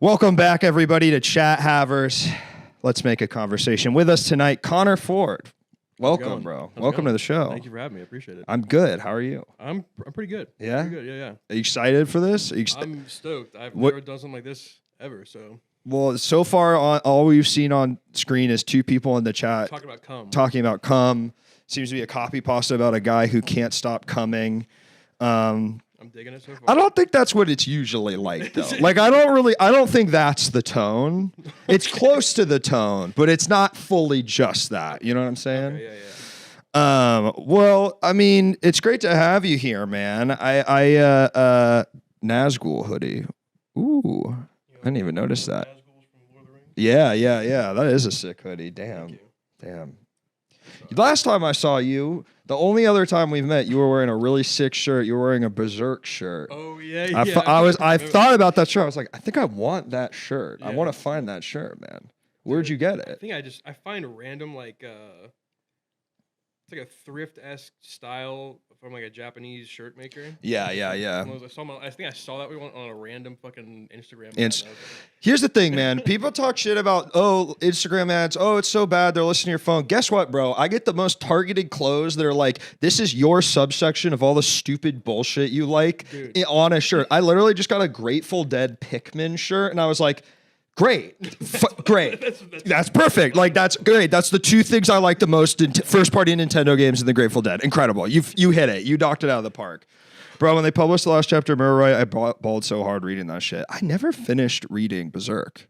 Welcome back, everybody, to Chat Havers. Let's make a conversation. With us tonight, Conor Ford. Welcome, bro. Welcome to the show. Thank you for having me. I appreciate it. I'm good. How are you? I'm pretty good. Yeah? Pretty good. Yeah. Are you excited for this? I'm stoked. I've never done something like this ever. Well, so far, all we've seen on screen is two people in the chat talking about cum. Seems to be a copy pasta about a guy who can't stop coming. I'm digging it so far. I don't think that's what it's usually like, though. Like, I don't think that's the tone. It's close to the tone, but it's not fully just that. You know what I'm saying? Okay, yeah. Well, I mean, it's great to have you here, man. Nazgul hoodie. Ooh, I didn't even notice that. Yeah. That is a sick hoodie. Damn. Last time I saw you, the only other time we've met, you were wearing a really sick shirt. You were wearing a Berserk shirt. Oh yeah. I thought about that shirt. I was like, I think I want that shirt. Yeah. I want to find that shirt, man. Where'd you get it? I think I find random it's like a thrift-esque style from like a Japanese shirt maker. Yeah. I think I saw that one on a random fucking Instagram. Here's the thing, man. People talk shit about, Instagram ads. Oh, it's so bad. They're listening to your phone. Guess what, bro? I get the most targeted clothes that are like, this is your subsection of all the stupid bullshit you like on a shirt. I literally just got a Grateful Dead Pikmin shirt, and I was like, great. That's perfect. Like, that's great. That's the two things I like the most in first-party Nintendo games and the Grateful Dead. Incredible. You hit it. You knocked it out of the park. Bro, when they published the last chapter of Mirror, I bawled so hard reading that shit. I never finished reading Berserk.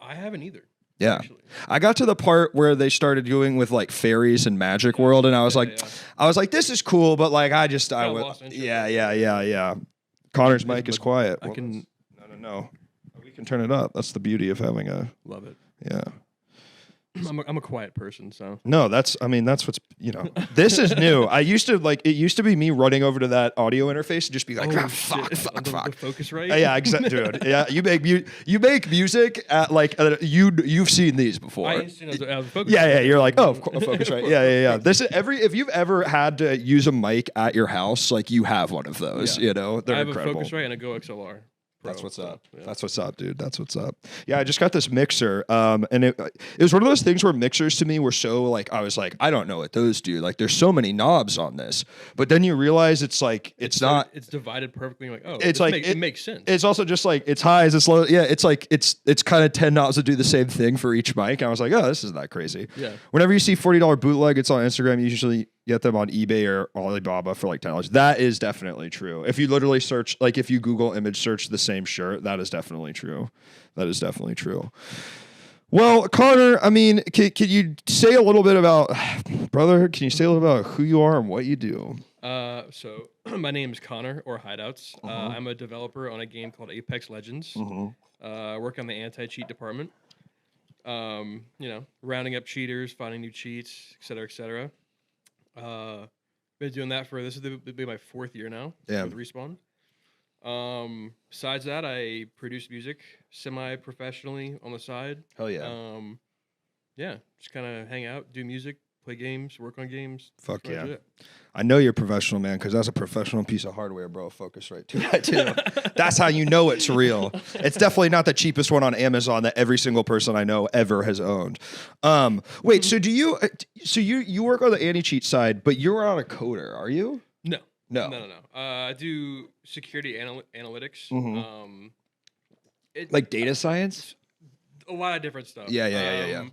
I haven't either. Yeah. Actually. I got to the part where they started doing with like fairies and magic world, and I was like, this is cool, but like yeah. Connor's mic is quiet. No. We can turn it up. That's the beauty of having a love it. Yeah. I'm a quiet person, so no. That's what's This is new. It used to be me running over to that audio interface and just be like, fuck. The focus right. Yeah, exactly, dude. Yeah, you make music at you've seen these before. I seen focus. Yeah. You're like, focus right. Yeah. This is if you've ever had to use a mic at your house, like you have one of those. Yeah. They're I have incredible. a Focusrite and a Go XLR. That's what's up. Yeah. That's what's up, dude. That's what's up. Yeah, I just got this mixer, and it was one of those things where mixers to me were so like I was like, I don't know what those do. Like, there's so many knobs on this, but then you realize it's like it's not. It's divided perfectly. Like, it makes sense. It's also just like it's highs, it's low. Yeah, it's like it's kind of 10 knobs that do the same thing for each mic. And I was like, this isn't that crazy. Yeah. Whenever you see $40 bootleg, it's on Instagram. You usually get them on eBay or Alibaba for like $10. That is definitely true. If you literally search, like if you Google image search the same shirt, that is definitely true. Well, Conor, I mean, can you say a little bit about, brother, can you say a little about who you are and what you do? So my name is Conor, or Hideouts. I'm a developer on a game called Apex Legends. I work on the anti-cheat department. Rounding up cheaters, finding new cheats, et cetera. Been doing that for this will be my 4th year now. Yeah. With Respawn. Besides that, I produce music semi-professionally on the side. Hell yeah. Just kind of hang out, do music, play games, work on games. Fuck yeah. I know you're professional, man, because that's a professional piece of hardware, bro. Focusrite too. That's how you know it's real. It's definitely not the cheapest one on Amazon that every single person I know ever has owned. Wait, so do you? So you work on the anti-cheat side, but you're not a coder, are you? No. I do security analytics. Like data science. A lot of different stuff. Yeah.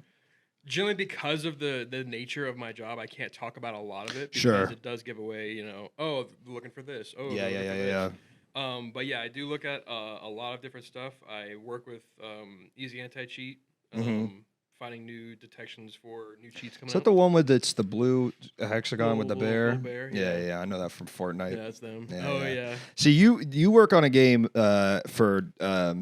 Generally, because of the nature of my job, I can't talk about a lot of it because it does give away, looking for this. Yeah. But yeah, I do look at a lot of different stuff. I work with Easy Anti-Cheat, finding new detections for new cheats coming out. Is that the one with the blue hexagon with the bear? Bear? Yeah, I know that from Fortnite. Yeah, that's them. Yeah. See, you work on a game for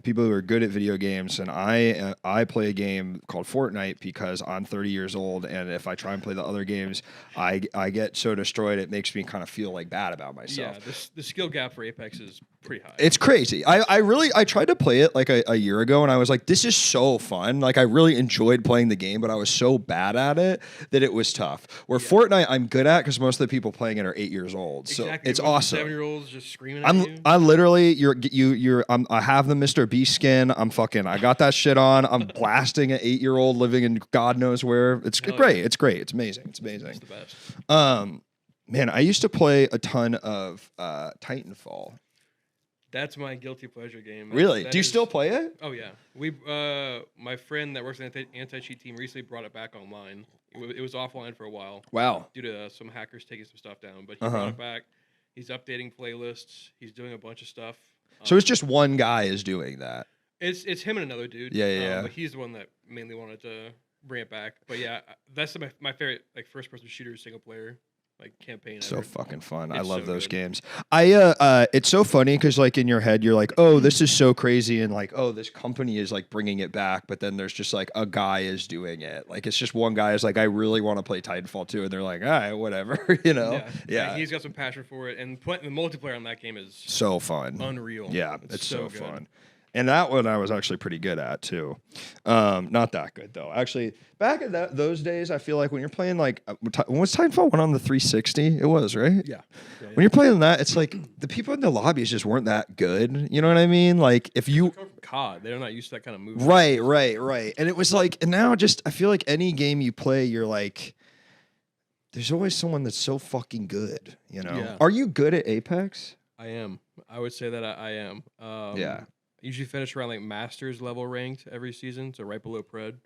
people who are good at video games, and I play a game called Fortnite because I'm 30 years old, and if I try and play the other games, I get so destroyed it makes me kind of feel like bad about myself. Yeah, the skill gap for Apex is pretty high. It's crazy. I tried to play it like a year ago, and I was like, this is so fun. Like, I really enjoyed playing the game, but I was so bad at it that it was tough. Where Fortnite, I'm good at because most of the people playing it are 8 years old. So it's awesome. 7-year-olds just screaming at you. I literally, I have the Mr. Beast skin. I got that shit on. I'm blasting an 8-year-old living in God knows where. It's great. Yeah. It's great. It's amazing. It's amazing. It's the best. Man, I used to play a ton of Titanfall. That's my guilty pleasure game. Really? Do you still play it? Oh yeah. My friend that works in the anti-cheat team recently brought it back online. It was offline for a while. Wow. Due to some hackers taking some stuff down, but he brought it back. He's updating playlists. He's doing a bunch of stuff. So it's just one guy is doing that. It's him and another dude. Yeah. But he's the one that mainly wanted to bring it back. But yeah, that's my favorite like first-person shooter single player. Like campaign. So ever. fucking fun. It's I love so those good. games. It's so funny because like in your head you're like, oh, this is so crazy, and like, oh, this company is like bringing it back, but then there's just like a guy is doing it. Like it's just one guy is like, I really want to play Titanfall 2, and they're like, all right, whatever, you know? Yeah. He's got some passion for it, and the multiplayer on that game is so fun, unreal. Yeah, it's so good. fun. And that one I was actually pretty good at too. Not that good though. Actually, back in those days, I feel like when you're playing like when was Titanfall 1 on the 360? It was, right? Yeah. When you're playing that, it's like the people in the lobbies just weren't that good. You know what I mean? Like if you come from COD, they're not used to that kind of movement. Right. And it was like, and now just I feel like any game you play, you're like, there's always someone that's so fucking good. You know? Yeah. Are you good at Apex? I am. I would say that I am. Yeah. Usually finish around like Masters level ranked every season, so right below Pred.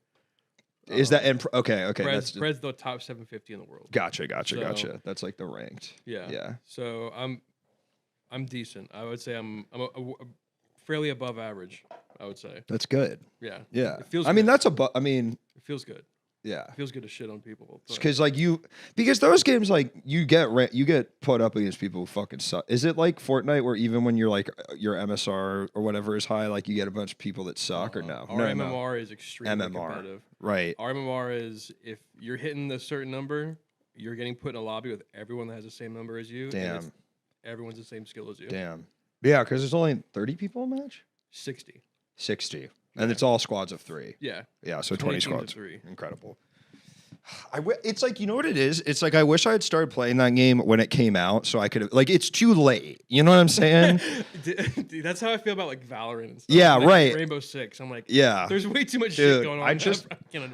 Is that okay? Pred's the top 750 in the world. Gotcha. That's like the ranked. Yeah. So I'm decent. I would say I'm a fairly above average. I would say. That's good. Yeah. It feels. I mean, good. It feels good. Yeah. It feels good to shit on people. Because because those games like you get put up against people who fucking suck. Is it like Fortnite where even when you're like your MSR or whatever is high, like you get a bunch of people that suck or no? Our MMR is extremely competitive. Right. Our MMR is if you're hitting a certain number, you're getting put in a lobby with everyone that has the same number as you. Damn. Everyone's the same skill as you. Damn. Yeah, because there's only 30 people a match. 60. And it's all squads of 3. Yeah. Yeah, so 20 squads. 3. Incredible. It's like, you know what it is? It's like I wish I had started playing that game when it came out so I could have, like, it's too late. You know what I'm saying? Dude, that's how I feel about like Valorant and stuff. Yeah, like, right. Rainbow Six. I'm like, yeah. There's way too much shit going on.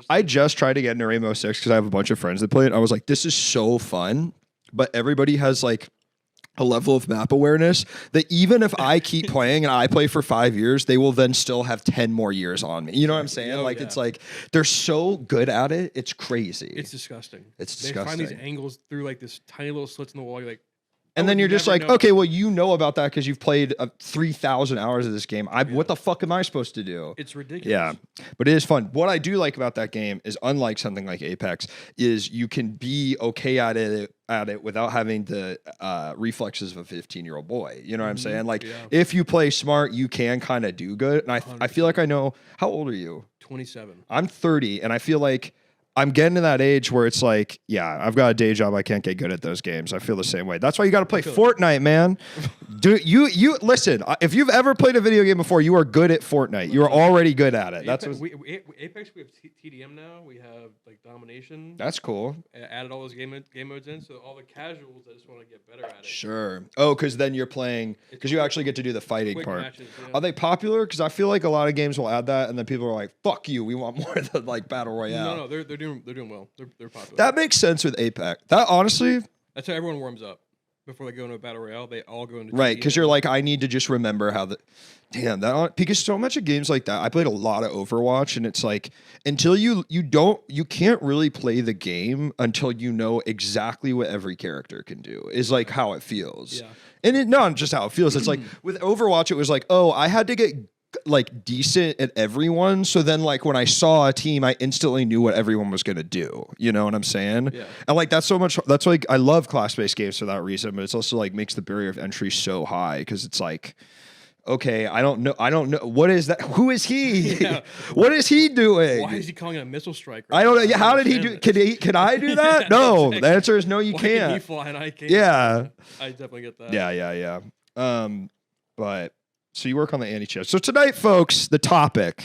I just tried to get into Rainbow Six because I have a bunch of friends that play it. I was like, this is so fun. But everybody has like a level of map awareness that even if I keep playing and I play for 5 years, they will then still have 10 more years on me. You know what I'm saying? It's like they're so good at it. It's crazy. It's disgusting. They find these angles through like this tiny little slits in the wall. You're like, and then you're just like, okay, well, you know about that because you've played 3,000 hours of this game. What the fuck am I supposed to do? It's ridiculous. Yeah, but it is fun. What I do like about that game is, unlike something like Apex, is you can be okay at it without having the reflexes of a 15-year-old boy. You know what I'm saying? Like, if you play smart, you can kind of do good. And I feel like I know. How old are you? 27. I'm 30, and I feel like I'm getting to that age where it's like, yeah, I've got a day job. I can't get good at those games. I feel the same way. That's why you got to play Fortnite, man. Dude, you listen. If you've ever played a video game before, you are good at Fortnite. You are already good at it. That's what Apex. We have TDM now. We have like domination. That's cool. Added all those game modes in, so all the casuals that just want to get better at it. Sure. Oh, because then you're playing because you actually get to do the fighting part. Matches, Are they popular? Because I feel like a lot of games will add that, and then people are like, "Fuck you, we want more of the like battle royale." No, they're doing well. They're popular. That makes sense with Apex. That honestly, that's how everyone warms up before they go into a battle royale. They all go into right because you're like, I need to just remember how because so much of games like that. I played a lot of Overwatch, and it's like until you can't really play the game until you know exactly what every character can do. Is like how it feels. Yeah. And it not just how it feels. It's like with Overwatch, it was like, oh, I had to get like decent at everyone, so then like when I saw a team, I instantly knew what everyone was gonna do. You know what I'm saying? Yeah. And like that's like I love class-based games for that reason, but it's also like makes the barrier of entry so high because it's like, okay, I don't know what is that? Who is he? Yeah. What is he doing? Why is he calling it a missile strike? I don't know. Yeah, how did he do? Can I do that? No. Exactly. The answer is no. You can't. Can he fly and I can't? Yeah. I definitely get that. Yeah. But so you work on the anti-cheat. So tonight, folks, the topic,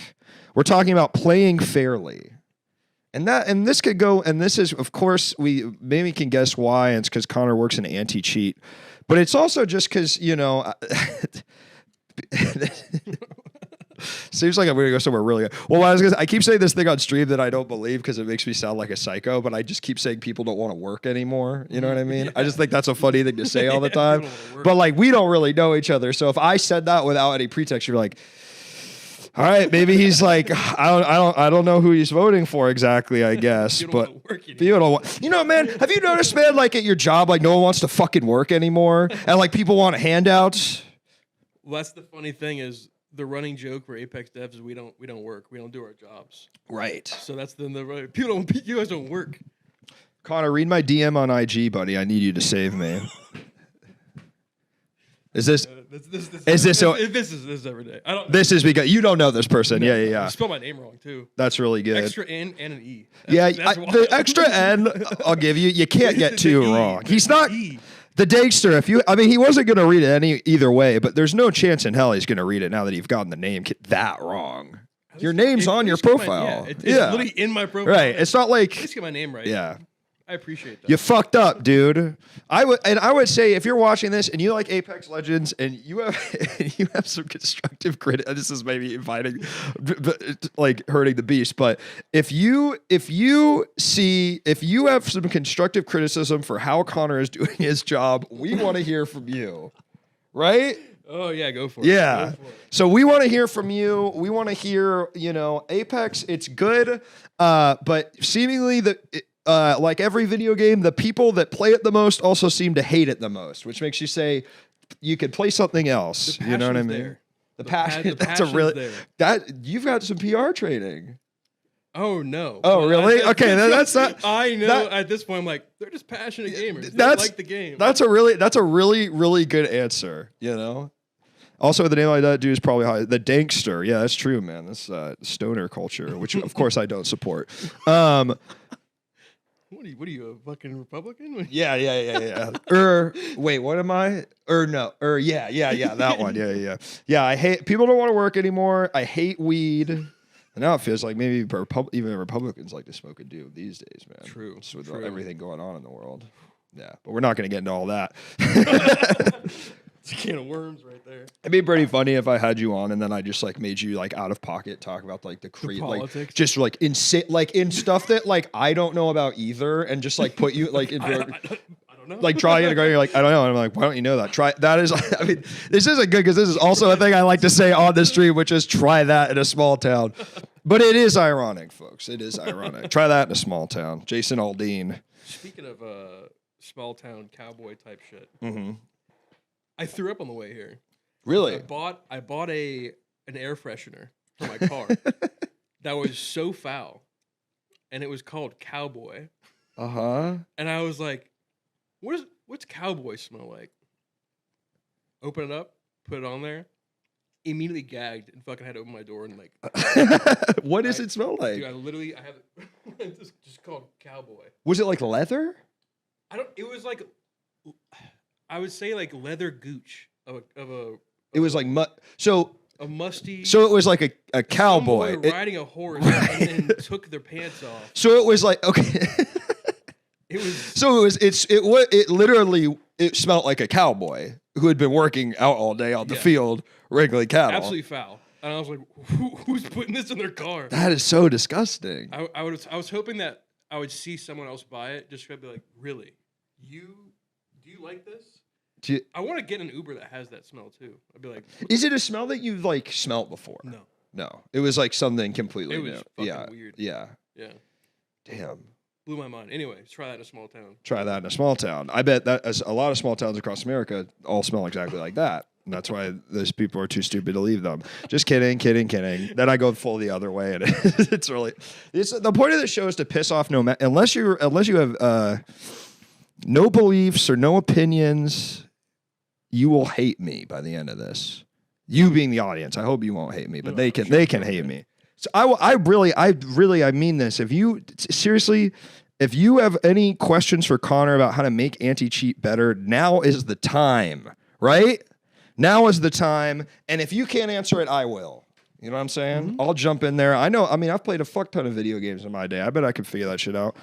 we're talking about playing fairly. And this could go, and this is, of course, we maybe can guess why. And it's because Conor works in anti-cheat. But it's also just because, you know, seems like I'm going to go somewhere really good. Well, I keep saying this thing on stream that I don't believe because it makes me sound like a psycho, but I just keep saying people don't want to work anymore. You know what I mean? Yeah. I just think that's a funny thing to say all the time. But like, we don't really know each other. So if I said that without any pretext, you're like, all right, maybe he's like, I don't know who he's voting for exactly, I guess. But you know, man, have you noticed, man, like at your job, like no one wants to fucking work anymore, and like people want handouts. Well, that's the funny thing is the running joke for Apex devs is we don't work, we don't do our jobs. Right. So that's the you guys don't work. Conor, read my DM on IG, buddy. I need you to save me. Is this? This is every day. This is because you don't know this person. No, yeah. You spell my name wrong too. That's really good. Extra N and an E. The extra N, I'll give you. You can't get two wrong. He's not the Dagster. He wasn't going to read it either way, but there's no chance in hell he's going to read it now that you've gotten the name that wrong. Your name's on your profile. It's literally in my profile. Right. It's not like. Please get my name right. Yeah. I appreciate that. You fucked up, dude. I would say if you're watching this and you like Apex Legends and you have some constructive criticism, this is maybe inviting, like hurting the beast. But if you have some constructive criticism for how Conor is doing his job, we want to hear from you, right? Oh yeah, go for it. Yeah. So we want to hear from you. We want to hear, Apex. It's good, but seemingly like every video game, the people that play it the most also seem to hate it the most, which makes you say you could play something else. You know what I mean? There. The passion. That's a really you've got some PR training. Oh no! Oh really? Okay, that's not. I know. At this point, I'm like, they're just passionate gamers. They like the game. That's a really good answer. Also, the name like that dude is probably the Dankster. Yeah, that's true, man. That's stoner culture, which of course I don't support. What are you, a fucking Republican? Yeah. Wait, what am I? No. Yeah, that one. Yeah. Yeah, I hate, people don't want to work anymore. I hate weed. And now it feels like maybe even Republicans like to smoke a do these days, man. True. Just with everything going on in the world. Yeah, but we're not going to get into all that. It's a can of worms right there. It'd be pretty funny if I had you on and then I just like made you like out of pocket talk about like the politics, like just like in stuff that like I don't know about either, and just like put you like into I don't know. Like trying to go, you're like, I don't know. And I'm like, why don't you know that? Try that is. I mean, this isn't good because this is also a thing I like to say on the stream, which is try that in a small town. But it is ironic, folks. It is ironic. Try that in a small town. Jason Aldean. Speaking of small town cowboy type shit. Mm-hmm. I threw up on the way here. Really? I bought an air freshener for my car that was so foul, and it was called Cowboy. Uh-huh. And I was like, what's Cowboy smell like? Open it up, put it on there, immediately gagged and fucking had to open my door and like. What does it smell like? Dude, I have it just called Cowboy. Was it like leather? It was like. I would say like leather gooch of a. It was like a musty. So it was like a cowboy riding a horse and then took their pants off. So it was like okay. It was. So it literally smelled like a cowboy who had been working out all day on the field wrangling cattle. Absolutely foul. And I was like, who's putting this in their car? That is so disgusting. I was hoping that I would see someone else buy it just to be like, really, do you like this? I want to get an Uber that has that smell too. I'd be like, is it a smell that you've like smelt before? No. It was like something completely new. Fucking weird. Yeah. Damn. Blew my mind. Anyway, try that in a small town. Try that in a small town. I bet that as a lot of small towns across America all smell exactly like that. And that's why those people are too stupid to leave them. Just kidding. Then I go full the other way, and it's the point of the show is to piss off unless you have no beliefs or no opinions. You will hate me by the end of this. You being the audience, I hope you won't hate me, but they can hate me. So I mean this. If you have any questions for Conor about how to make anti-cheat better, now is the time, right? Now is the time. And if you can't answer it, I will. You know what I'm saying? Mm-hmm. I'll jump in there. I know. I mean, I've played a fuck ton of video games in my day. I bet I can figure that shit out.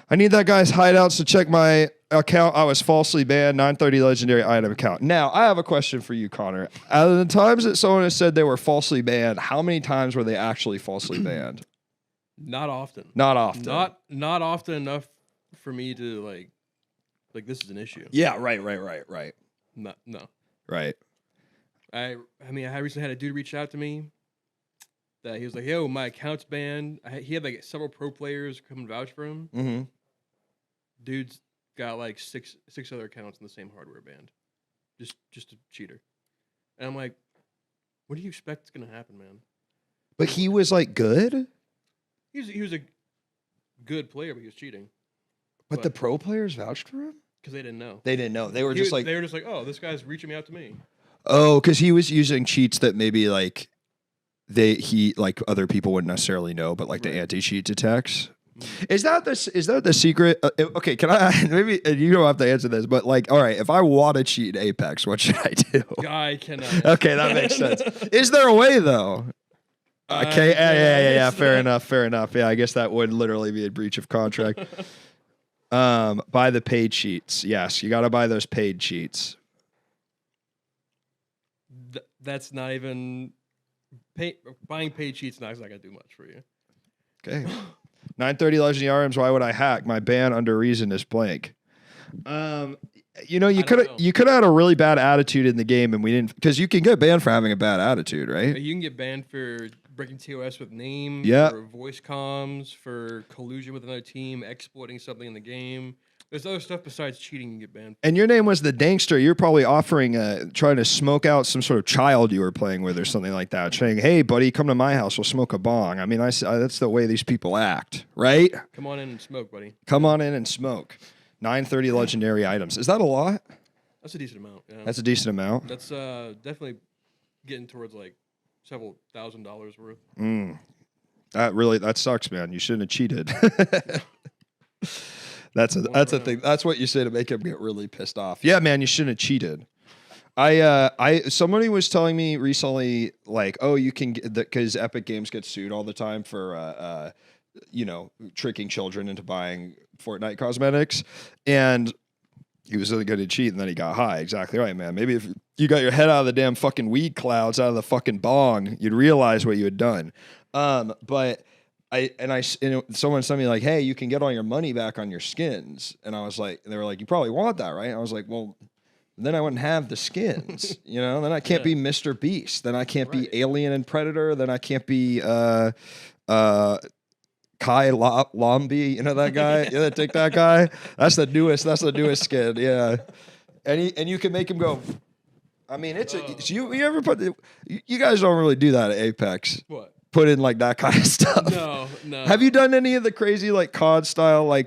I need that guy's Hideouts to check my account. I was falsely banned. 930 legendary item account. Now, I have a question for you, Connor. Out of the times that someone has said they were falsely banned, how many times were they actually falsely banned? Not often. Not often. Not often enough for me to like this is an issue. Yeah, right. No. Right. I mean, I recently had a dude reach out to me that he was like, "Yo, my account's banned." He had like several pro players come and vouch for him. Mm-hmm. Dude's got like six other accounts in the same hardware banned, just a cheater. And I'm like, what do you expect is gonna happen, man? But he was like good? He was a good player, but he was cheating. But the pro players vouched for him? Because they didn't know. They didn't know. They were just like, oh, this guy's reaching out to me. Oh, because he was using cheats that maybe like like other people wouldn't necessarily know, but like the anti-cheat attacks. Is that the secret? Okay, can I maybe you don't have to answer this, but like, all right, if I want to cheat in Apex, what should I do? I cannot. Okay, that makes sense. Is there a way though? Okay, yeah. Fair enough. Yeah, I guess that would literally be a breach of contract. Buy the paid cheats. Yes, you got to buy those paid cheats. That's not even buying paid cheats. Not gonna do much for you. Okay. 930 legendary items. Why would I hack? My ban under reason is blank. You could have had a really bad attitude in the game, and we didn't, because you can get banned for having a bad attitude, right? You can get banned for breaking TOS with name, for voice comms, for collusion with another team, exploiting something in the game. There's other stuff besides cheating you can get banned for. And your name was the Dankster. You're probably offering, trying to smoke out some sort of child you were playing with or something like that, saying, hey, buddy, come to my house. We'll smoke a bong. I mean, that's the way these people act, right? Come on in and smoke, buddy. Come on in and smoke. 930 legendary items. Is that a lot? That's a decent amount. Yeah. That's a decent amount. That's definitely getting towards like several $1,000s worth. That sucks, man. You shouldn't have cheated. That's a thing. That's what you say to make him get really pissed off. Yeah, man, you shouldn't have cheated. Somebody was telling me recently, like, oh, you can get that because Epic Games gets sued all the time for tricking children into buying Fortnite cosmetics, and he was really good to cheat, and then he got high. Exactly right, man. Maybe if you got your head out of the damn fucking weed clouds, out of the fucking bong, you'd realize what you had done. But someone sent me like, hey, you can get all your money back on your skins, and I was like, they were like, you probably want that, right? I was like, well, then I wouldn't have the skins, Then I can't be Mr. Beast. Then I can't be Alien and Predator. Then I can't be Kai Lombi, that guy? Take that guy. That's the newest skin. Yeah, and you can make him go. I mean, you ever you guys don't really do that at Apex. What? Put in like that kind of stuff. No. Have you done any of the crazy like COD style they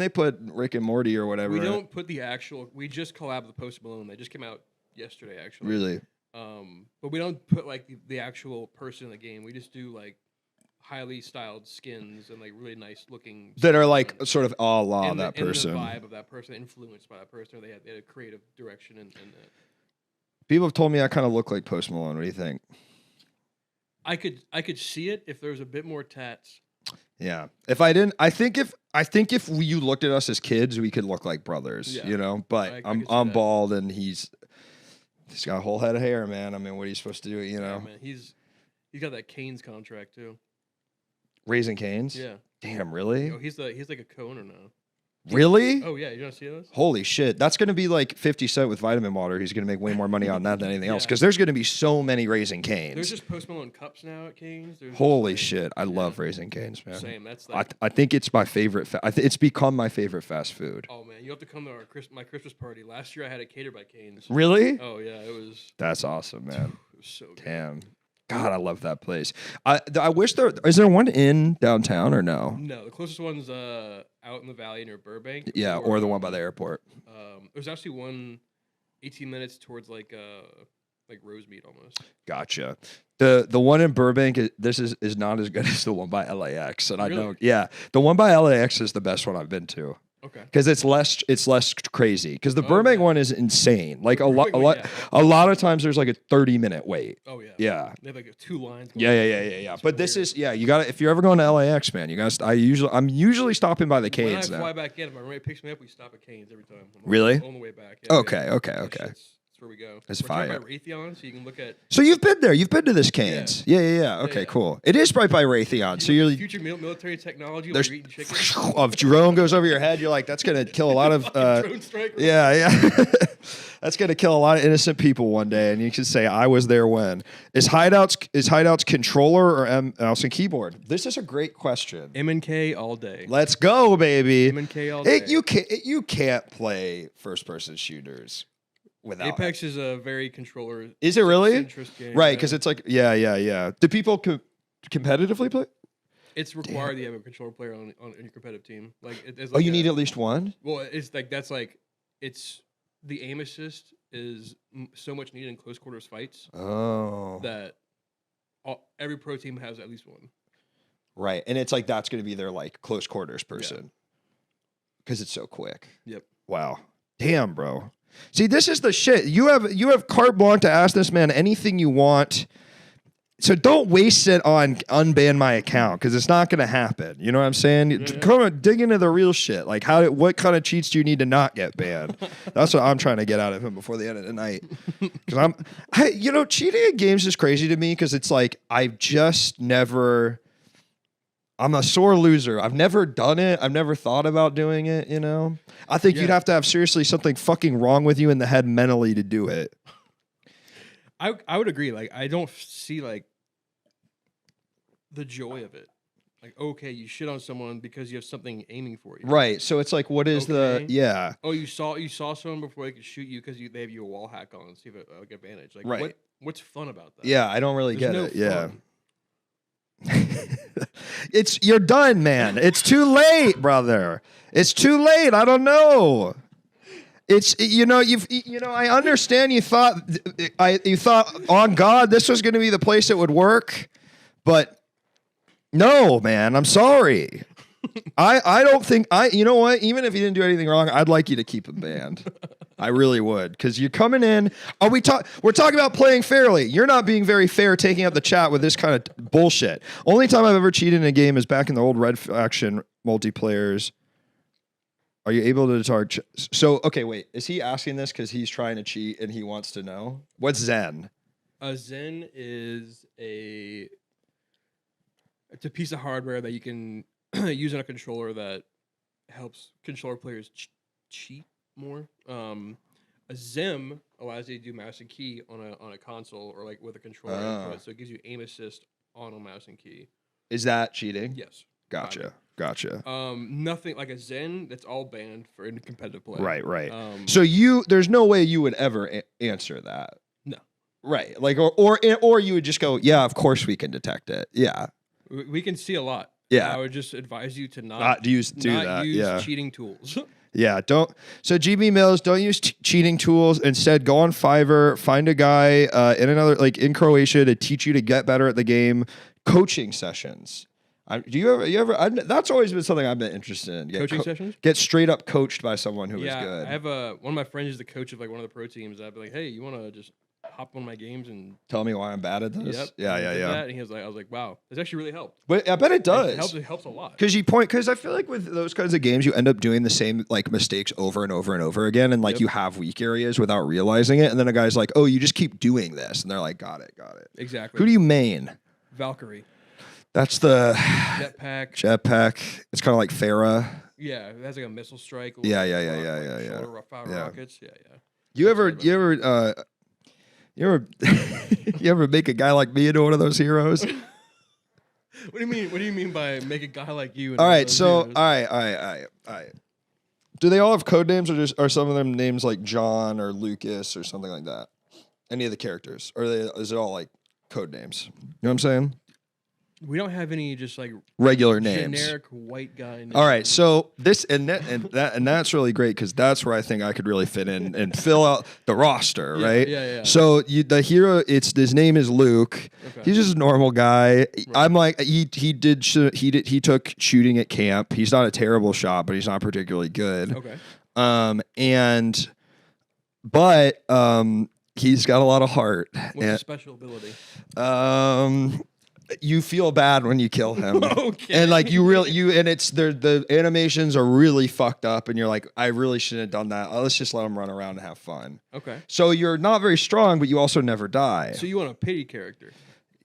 put Rick and Morty or whatever. We don't put the actual. We just collabed with Post Malone. They just came out yesterday, actually. Really? But we don't put like the actual person in the game. We just do like highly styled skins and like really nice looking that are like sort of a la that person. And the vibe of that person, influenced by that person. Or they had a creative direction in that. People have told me I kind of look like Post Malone. What do you think? I could see it if there was a bit more tats. Yeah. If I didn't, I think if you looked at us as kids, we could look like brothers, But I'm bald and he's got a whole head of hair, man. I mean, what are you supposed to do, Yeah, man. He's got that Canes contract too. Raising Canes? Yeah. Damn, really? He's like a Conor now. Really? Oh yeah, you don't see this? Holy shit. That's going to be like 50 Cent with vitamin water. He's going to make way more money on that than anything else because there's going to be so many Raising Canes. There's just Post Malone cups now at Canes. Holy shit. I love Raising Canes, man. Same. That's like, I think it's my favorite. It's become my favorite fast food. Oh man, you have to come to my Christmas party. Last year I had it catered by Canes. Really? Oh yeah, it was. That's awesome, man. It was so good. Damn. God, I love that place. I wish is there one in downtown or no? No, the closest one's out in the valley near Burbank. Yeah, or the one by the airport. There's actually one 18 minutes towards like Rosemead almost. Gotcha. The one in Burbank is not as good as the one by LAX, and Really? I know. Yeah, the one by LAX is the best one I've been to. Okay. Because it's less crazy. Because the Burbank one is insane. Like a lot yeah. a lot of times there's like a 30-minute wait. Oh yeah. Yeah. They have like 2 lines. Yeah. But this is you got to if you're ever going to LAX, man, you guys I'm usually stopping by the Canes when I now. fly back in, if my roommate picks me up, we stop at Canes every time. Really? On the way back. Yeah, Okay. That's where we go. That's We're fire. right by Raytheon, so you can look at. So you've been there. You've been to this Canes. Yeah. Okay, cool. It is right by Raytheon. So you're future military technology. there's Like eating chicken. if drone goes over your head, you're like, that's gonna kill a lot of Drone strike. yeah. That's gonna kill a lot of innocent people one day, and you can say I was there when. Is Hideouts controller or mouse and keyboard? This is a great question. M&K all day. Let's go, baby. M&K all day. You can't play first person shooters without Apex is a very controller. Is it really? Centrist game, Right, because it's like yeah. Do people competitively play? It's required that you have a controller player on your competitive team. Like, it's Oh, you need at least one? Well, it's like it's the aim assist is so much needed in close quarters fights. Oh, that every pro team has at least one. Right, and it's like that's going to be their like close quarters person because it's so quick. Yep. Wow. Damn, bro. See, this is the shit. You have carte blanche to ask this man anything you want. So don't waste it on unban my account because it's not going to happen. You know what I'm saying? Yeah. Come on, dig into the real shit. Like what kind of cheats do you need to not get banned? That's what I'm trying to get out of him before the end of the night. Because cheating in games is crazy to me because it's like I'm a sore loser. I've never done it. I've never thought about doing it, you know? I think you'd have to have seriously something fucking wrong with you in the head mentally to do it. I would agree. Like, I don't see, like, the joy of it. Like, okay, you shit on someone because you have something aiming for you. Right. So it's like, what is yeah. Oh, you saw someone before they could shoot you because they have you a wall hack on, so you have an advantage. Like, right. What's fun about that? Yeah, I don't really get it. Fun. Yeah. You're done, man. It's too late, brother. It's too late. I don't know. I understand you thought on God this was going to be the place it would work, but no, man, I'm sorry. I don't think you know what? Even if you didn't do anything wrong, I'd like you to keep him banned. I really would, because you're coming in. We're talking about playing fairly. You're not being very fair, taking up the chat with this kind of bullshit. Only time I've ever cheated in a game is back in the old Red Faction multiplayers. Are you able to target? So, okay, wait. Is he asking this because he's trying to cheat and he wants to know? What's Zen? Zen is it's a piece of hardware that you can use on a controller that helps controller players cheat more. A Zim allows you to do mouse and key on a console or like with a controller input, so it gives you aim assist on a mouse and key. Is that cheating? Yes. Gotcha. Nothing like a Zen. That's all banned for in competitive play. Right. So there's no way you would ever answer that. No. Right. Like, or you would just go, yeah, of course we can detect it. Yeah. We can see a lot. Yeah. I would just advise you to not use cheating tools. Yeah, so GB Mills, don't use cheating tools. Instead, go on Fiverr, find a guy in Croatia to teach you to get better at the game. Coaching sessions. That's always been something I've been interested in. Coaching sessions? Get straight up coached by someone who is good. I have one of my friends is the coach of like one of the pro teams. I'd be like, hey, you want to just hop on my games and tell me why I'm bad at this? Yep. Yeah. And I was like, wow, this actually really helped. But I bet it does. It helps a lot. Because I feel like with those kinds of games, you end up doing the same like mistakes over and over and over again, and like you have weak areas without realizing it. And then a guy's like, oh, you just keep doing this, and they're like, got it. Exactly. Who do you main? Valkyrie. That's the jetpack. It's kind of like Farah. Yeah, it has like a missile strike. Yeah. Rockets. Yeah. You ever make a guy like me into one of those heroes? What do you mean? What do you mean by make a guy like you? All right. Do they all have code names, or are some of them names like John or Lucas or something like that? Any of the characters, or is it all like code names? You know what I'm saying? We don't have any just like regular names. Generic white guy names. All right, so this and that's really great because that's where I think I could really fit in and fill out the roster, right? Yeah. So the hero, his name is Luke. Okay. He's just a normal guy. Right. I'm like he took shooting at camp. He's not a terrible shot, but he's not particularly good. Okay. But he's got a lot of heart. What's his special ability? You feel bad when you kill him. Okay. And like the animations are really fucked up and you're like, I really shouldn't have done that. Let's just let him run around and have fun. Okay. So you're not very strong, but you also never die. So you want a pity character.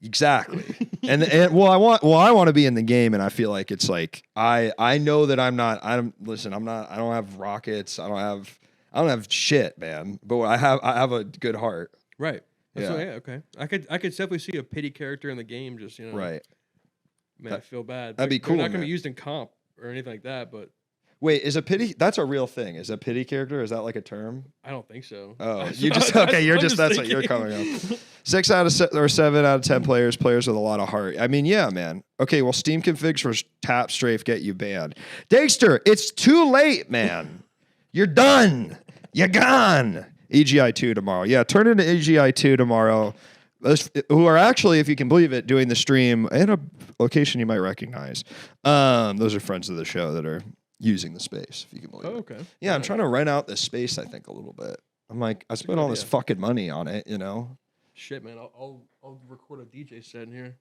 Exactly. and I want to be in the game, and I feel like it's like I know that I don't have rockets, I don't have shit, man. But I have a good heart. Right. Yeah. So, okay. I could definitely see a pity character in the game. Just right. Man, I feel bad. That'd be cool. They're not going to be used in comp or anything like that. But wait, is a pity? That's a real thing. Is a pity character? Is that like a term? I don't think so. Oh, you just okay. You're just that's what you're coming up. 6 out of 7 out of 10 players with a lot of heart. I mean, yeah, man. Okay, well, Steam configs for tap strafe get you banned. Dexter, it's too late, man. You're done. You're gone. EGI 2 tomorrow. Yeah, turn into EGI 2 tomorrow. Who are actually, if you can believe it, doing the stream in a location you might recognize. Those are friends of the show that are using the space, if you can believe it. Okay. Yeah, I'm trying to rent out this space, I think, a little bit. I'm like, I spent all this fucking money on it, you know? Shit, man. I'll record a DJ set in here.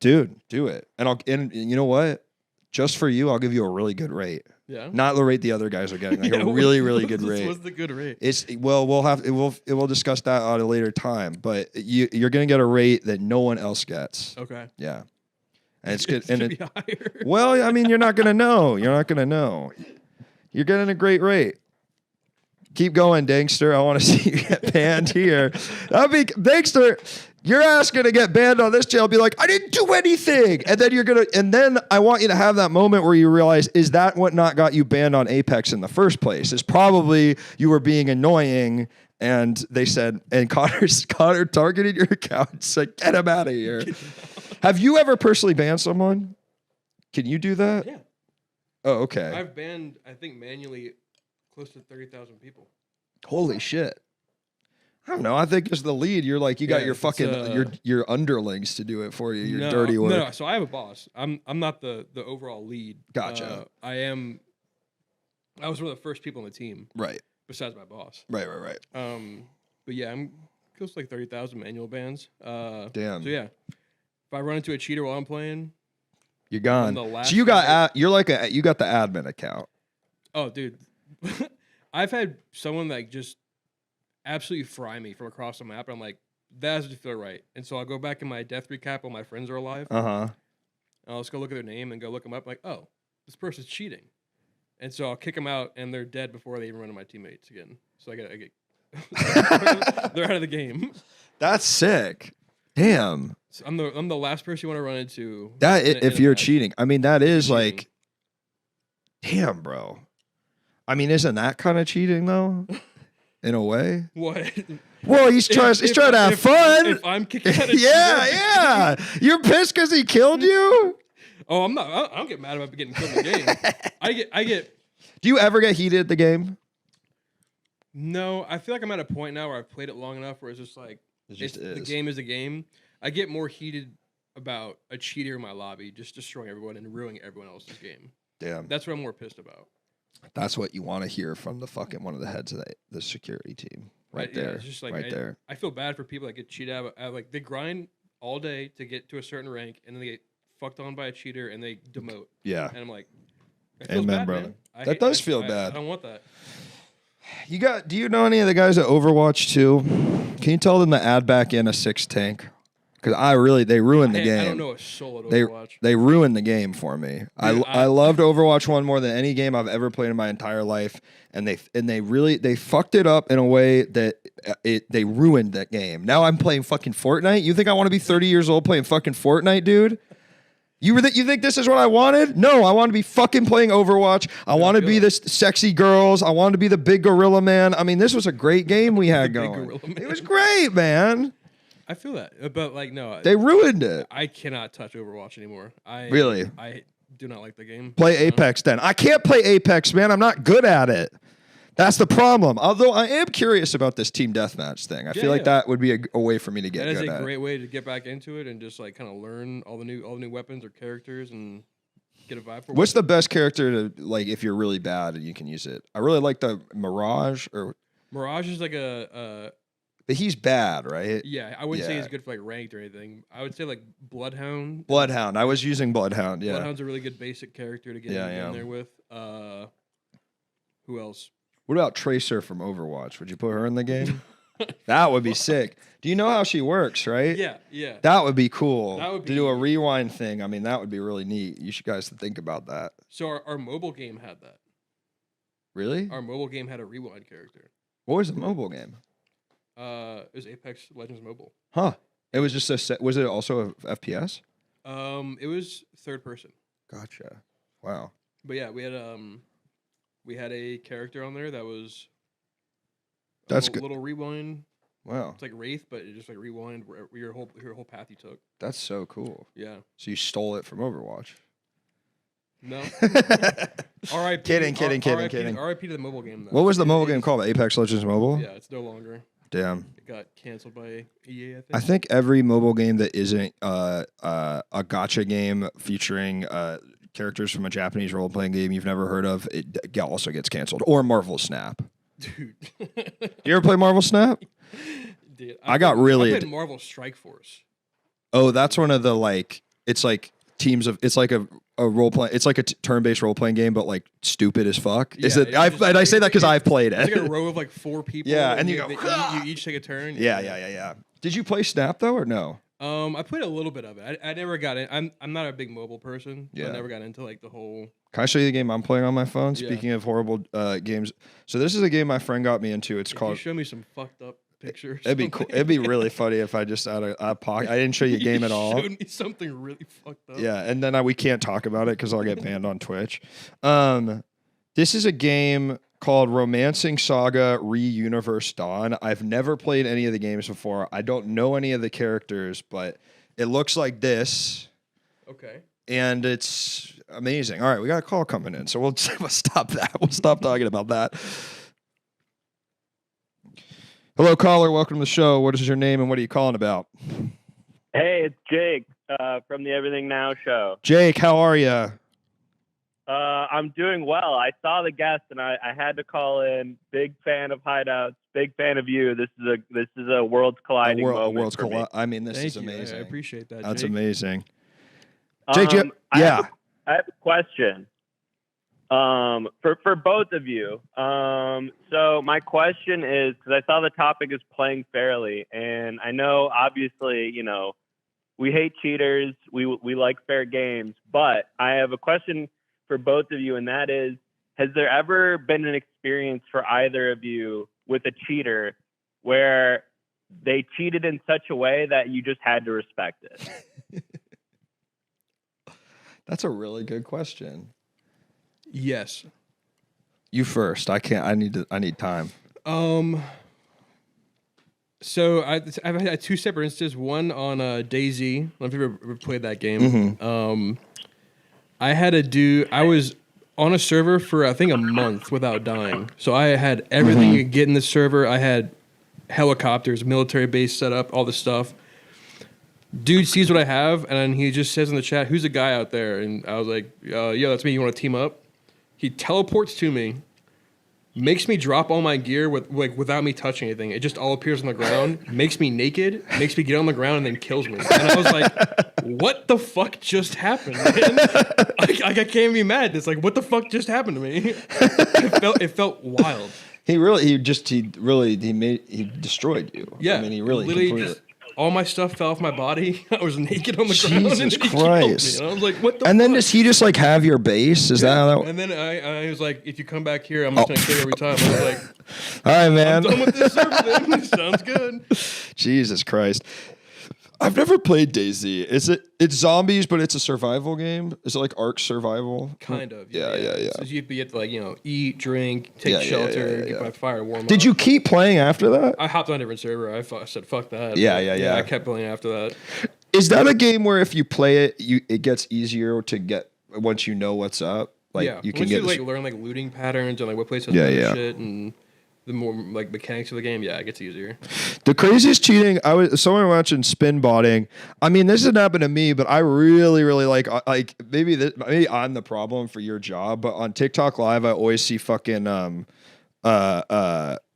Dude, do it. And you know what? Just for you, I'll give you a really good rate. Yeah. Not the rate the other guys are getting. Like a really, really good rate. What's the good rate? We'll discuss that at a later time. But you're gonna get a rate that no one else gets. Okay. Yeah. And it's good. And be higher. Well, I mean, you're not gonna know. You're not gonna know. You're getting a great rate. Keep going, Dangster. I want to see you get banned here. Dangster. Your ass gonna get banned on this channel. Be like, I didn't do anything, and then I want you to have that moment where you realize, is that what not got you banned on Apex in the first place? Is probably you were being annoying, and they said, and Conor targeted your account and said, get him out of here. Have you ever personally banned someone? Can you do that? Yeah. Oh, okay. I've banned, I think, manually close to 30,000 people. Holy shit. I don't know. I think as the lead, you're like, you got your fucking your underlings to do it for you. Your dirty work. No. So I have a boss. I'm not the overall lead. Gotcha. I was one of the first people on the team. Right. Besides my boss. Right. But yeah, I'm close to like 30,000 manual bans. Damn. So yeah, if I run into a cheater while I'm playing, you're gone. So you got you got the admin account. Oh, dude, I've had someone like just absolutely fry me from across the map, and I'm like, that doesn't feel right. And so I'll go back in my death recap while my friends are alive. And I'll just go look at their name and go look them up. Like, oh, this person's cheating. And so I'll kick them out, and they're dead before they even run into my teammates again. So I get they're out of the game. That's sick. Damn. So I'm the last person you want to run into. If you're cheating, I mean, that is like, damn, bro. I mean, isn't that kind of cheating though? In a way. What? Well, he's trying to have fun. If I'm kicking out a yeah. You're pissed because he killed you? Oh, I'm not. I don't get mad about getting killed in the game. I get. Do you ever get heated at the game? No, I feel like I'm at a point now where I've played it long enough where it's just like the game is a game. I get more heated about a cheater in my lobby just destroying everyone and ruining everyone else's game. Damn. That's what I'm more pissed about. That's what you want to hear from the fucking one of the heads of the security team. Right there. It's just like there. I feel bad for people that get cheated out. Like they grind all day to get to a certain rank and then they get fucked on by a cheater and they demote. Yeah. And I'm like, amen, bad, brother. Man. That does feel bad. I don't want that. Do you know any of the guys at Overwatch 2? Can you tell them to add back in a 6 tank? Because they ruined the game. I don't know a soul at Overwatch. They ruined the game for me. Dude, I loved Overwatch 1 more than any game I've ever played in my entire life, and they fucked it up in a way that they ruined that game. Now I'm playing fucking Fortnite. You think I want to be 30 years old playing fucking Fortnite, dude? You think this is what I wanted? No, I want to be fucking playing Overwatch. I want to be this sexy girls. I want to be the big gorilla man. I mean, this was a great game we had going. It was great, man. I feel that, but like no, They ruined it. I cannot touch Overwatch anymore. Really? I do not like the game. Play Apex then. I can't play Apex, man. I'm not good at it. That's the problem. Although I am curious about this team deathmatch thing. I feel like that would be a way for me to get good at it. That is a great way to get back into it and just like kind of learn all the new weapons or characters and get a vibe for. What's the best character to like if you're really bad and you can use it? I really like the Mirage Mirage is like a but he's bad, right? yeah, I wouldn't say he's good for like ranked or anything. I would say like Bloodhound. Bloodhound. I was using Bloodhound, yeah. Bloodhound's a really good basic character to get in there with. Who else? What about Tracer from Overwatch? Would you put her in the game? That would be sick. Do you know how she works, right? Yeah. That would be cool. That would be to do a rewind thing. I mean, that would be really neat. You should guys think about that. So our mobile game had that. Really? Our mobile game had a rewind character. What was the mobile game? It was Apex Legends Mobile. Huh. It was just a set. Was it also a FPS? It was third person. Gotcha. Wow. But yeah, we had a character on there that was little rewind. Wow. It's like Wraith, but it just like rewind your whole path you took. That's so cool. Yeah. So you stole it from Overwatch. No. R.I.P. Kidding. R.I.P. to the mobile game though. What was the mobile game called? Apex Legends Mobile? Yeah, it's no longer. Damn. It got canceled by EA, I think. I think every mobile game that isn't a gacha game featuring characters from a Japanese role-playing game you've never heard of, it also gets canceled. Or Marvel Snap. Dude. You ever play Marvel Snap? Dude, I played Marvel Strike Force. Oh, that's one of the like. It's like teams of. It's like a role play. It's like a turn-based role-playing game, but like stupid as fuck. Yeah, Is it? I say that because I've played it. It's like a row of like 4 people. Yeah, and you each take a turn. Yeah. Did you play Snap though, or no? I played a little bit of it. I never got in. I'm not a big mobile person. So Yeah. I never got into like the whole. Can I show you the game I'm playing on my phone? Yeah. Speaking of horrible games, so this is a game my friend got me into. It's Can called. you show me some fucked up pictures? It'd be cool. It'd be really funny if I just out of pocket. I didn't show you a game at all. Showed me something really fucked up. Yeah, and then we can't talk about it because I'll get banned on Twitch. This is a game called Romancing Saga Re-Universe Dawn. I've never played any of the games before. I don't know any of the characters, but it looks like this. Okay. And it's amazing. All right, we got a call coming in, so we'll stop that. We'll stop talking about that. Hello, caller. Welcome to the show. What is your name and what are you calling about? Hey, it's Jake from the Everything Now show. Jake, how are you? I'm doing well. I saw the guest and I had to call in. Big fan of Hideouts. Big fan of you. This is a world's colliding moment. I mean, this is Thank you. amazing. I appreciate that. That's Jake. amazing. Jake, I have a question. For both of you. So my question is, because I saw the topic is playing fairly, and I know obviously, we hate cheaters, we like fair games, but I have a question for both of you, and that is, has there ever been an experience for either of you with a cheater where they cheated in such a way that you just had to respect it? That's a really good question. Yes. You first. I can't. I need time. So I've had 2 separate instances. One on DayZ. I don't know if you've ever played that game. Mm-hmm. I was on a server for I think a month without dying. So I had everything you could get in the server. I had helicopters, military base set up, all this stuff. Dude sees what I have, and he just says in the chat, "Who's the guy out there?" And I was like, "Yeah, that's me. You want to team up?" He teleports to me, makes me drop all my gear without me touching anything. It just all appears on the ground, makes me naked, makes me get on the ground, and then kills me. And I was like, "What the fuck just happened?" Man? I can't be mad. It's like, what the fuck just happened to me? It felt wild. He destroyed you. Yeah, I mean, he really literally completely. all my stuff fell off my body. I was naked on the ground. Jesus And he Christ! killed me. And I was like, "What the?" And fuck? then does he just like have your base? Is that how that? And then I was like, "If you come back here, I'm just gonna kill you every time." I was like, All right, man. "I'm done with this server. Then. Sounds good." Jesus Christ. I've never played DayZ. It's zombies, but it's a survival game? Is it like Ark Survival? Kind of. Yeah. So you have to like, eat, drink, take shelter, get by fire, warm up. Did you keep playing after that? I hopped on a different server. I said, fuck that. Yeah. I kept playing after that. Is that a game where if you play it, it gets easier to get once you know what's up? Like you can once get you like learn like looting patterns and like what place has shit and the more like mechanics of the game, it gets easier. The craziest cheating, someone watching spin botting. I mean, this didn't happen to me, but I really like maybe I'm the problem for your job. But on TikTok Live, I always see fucking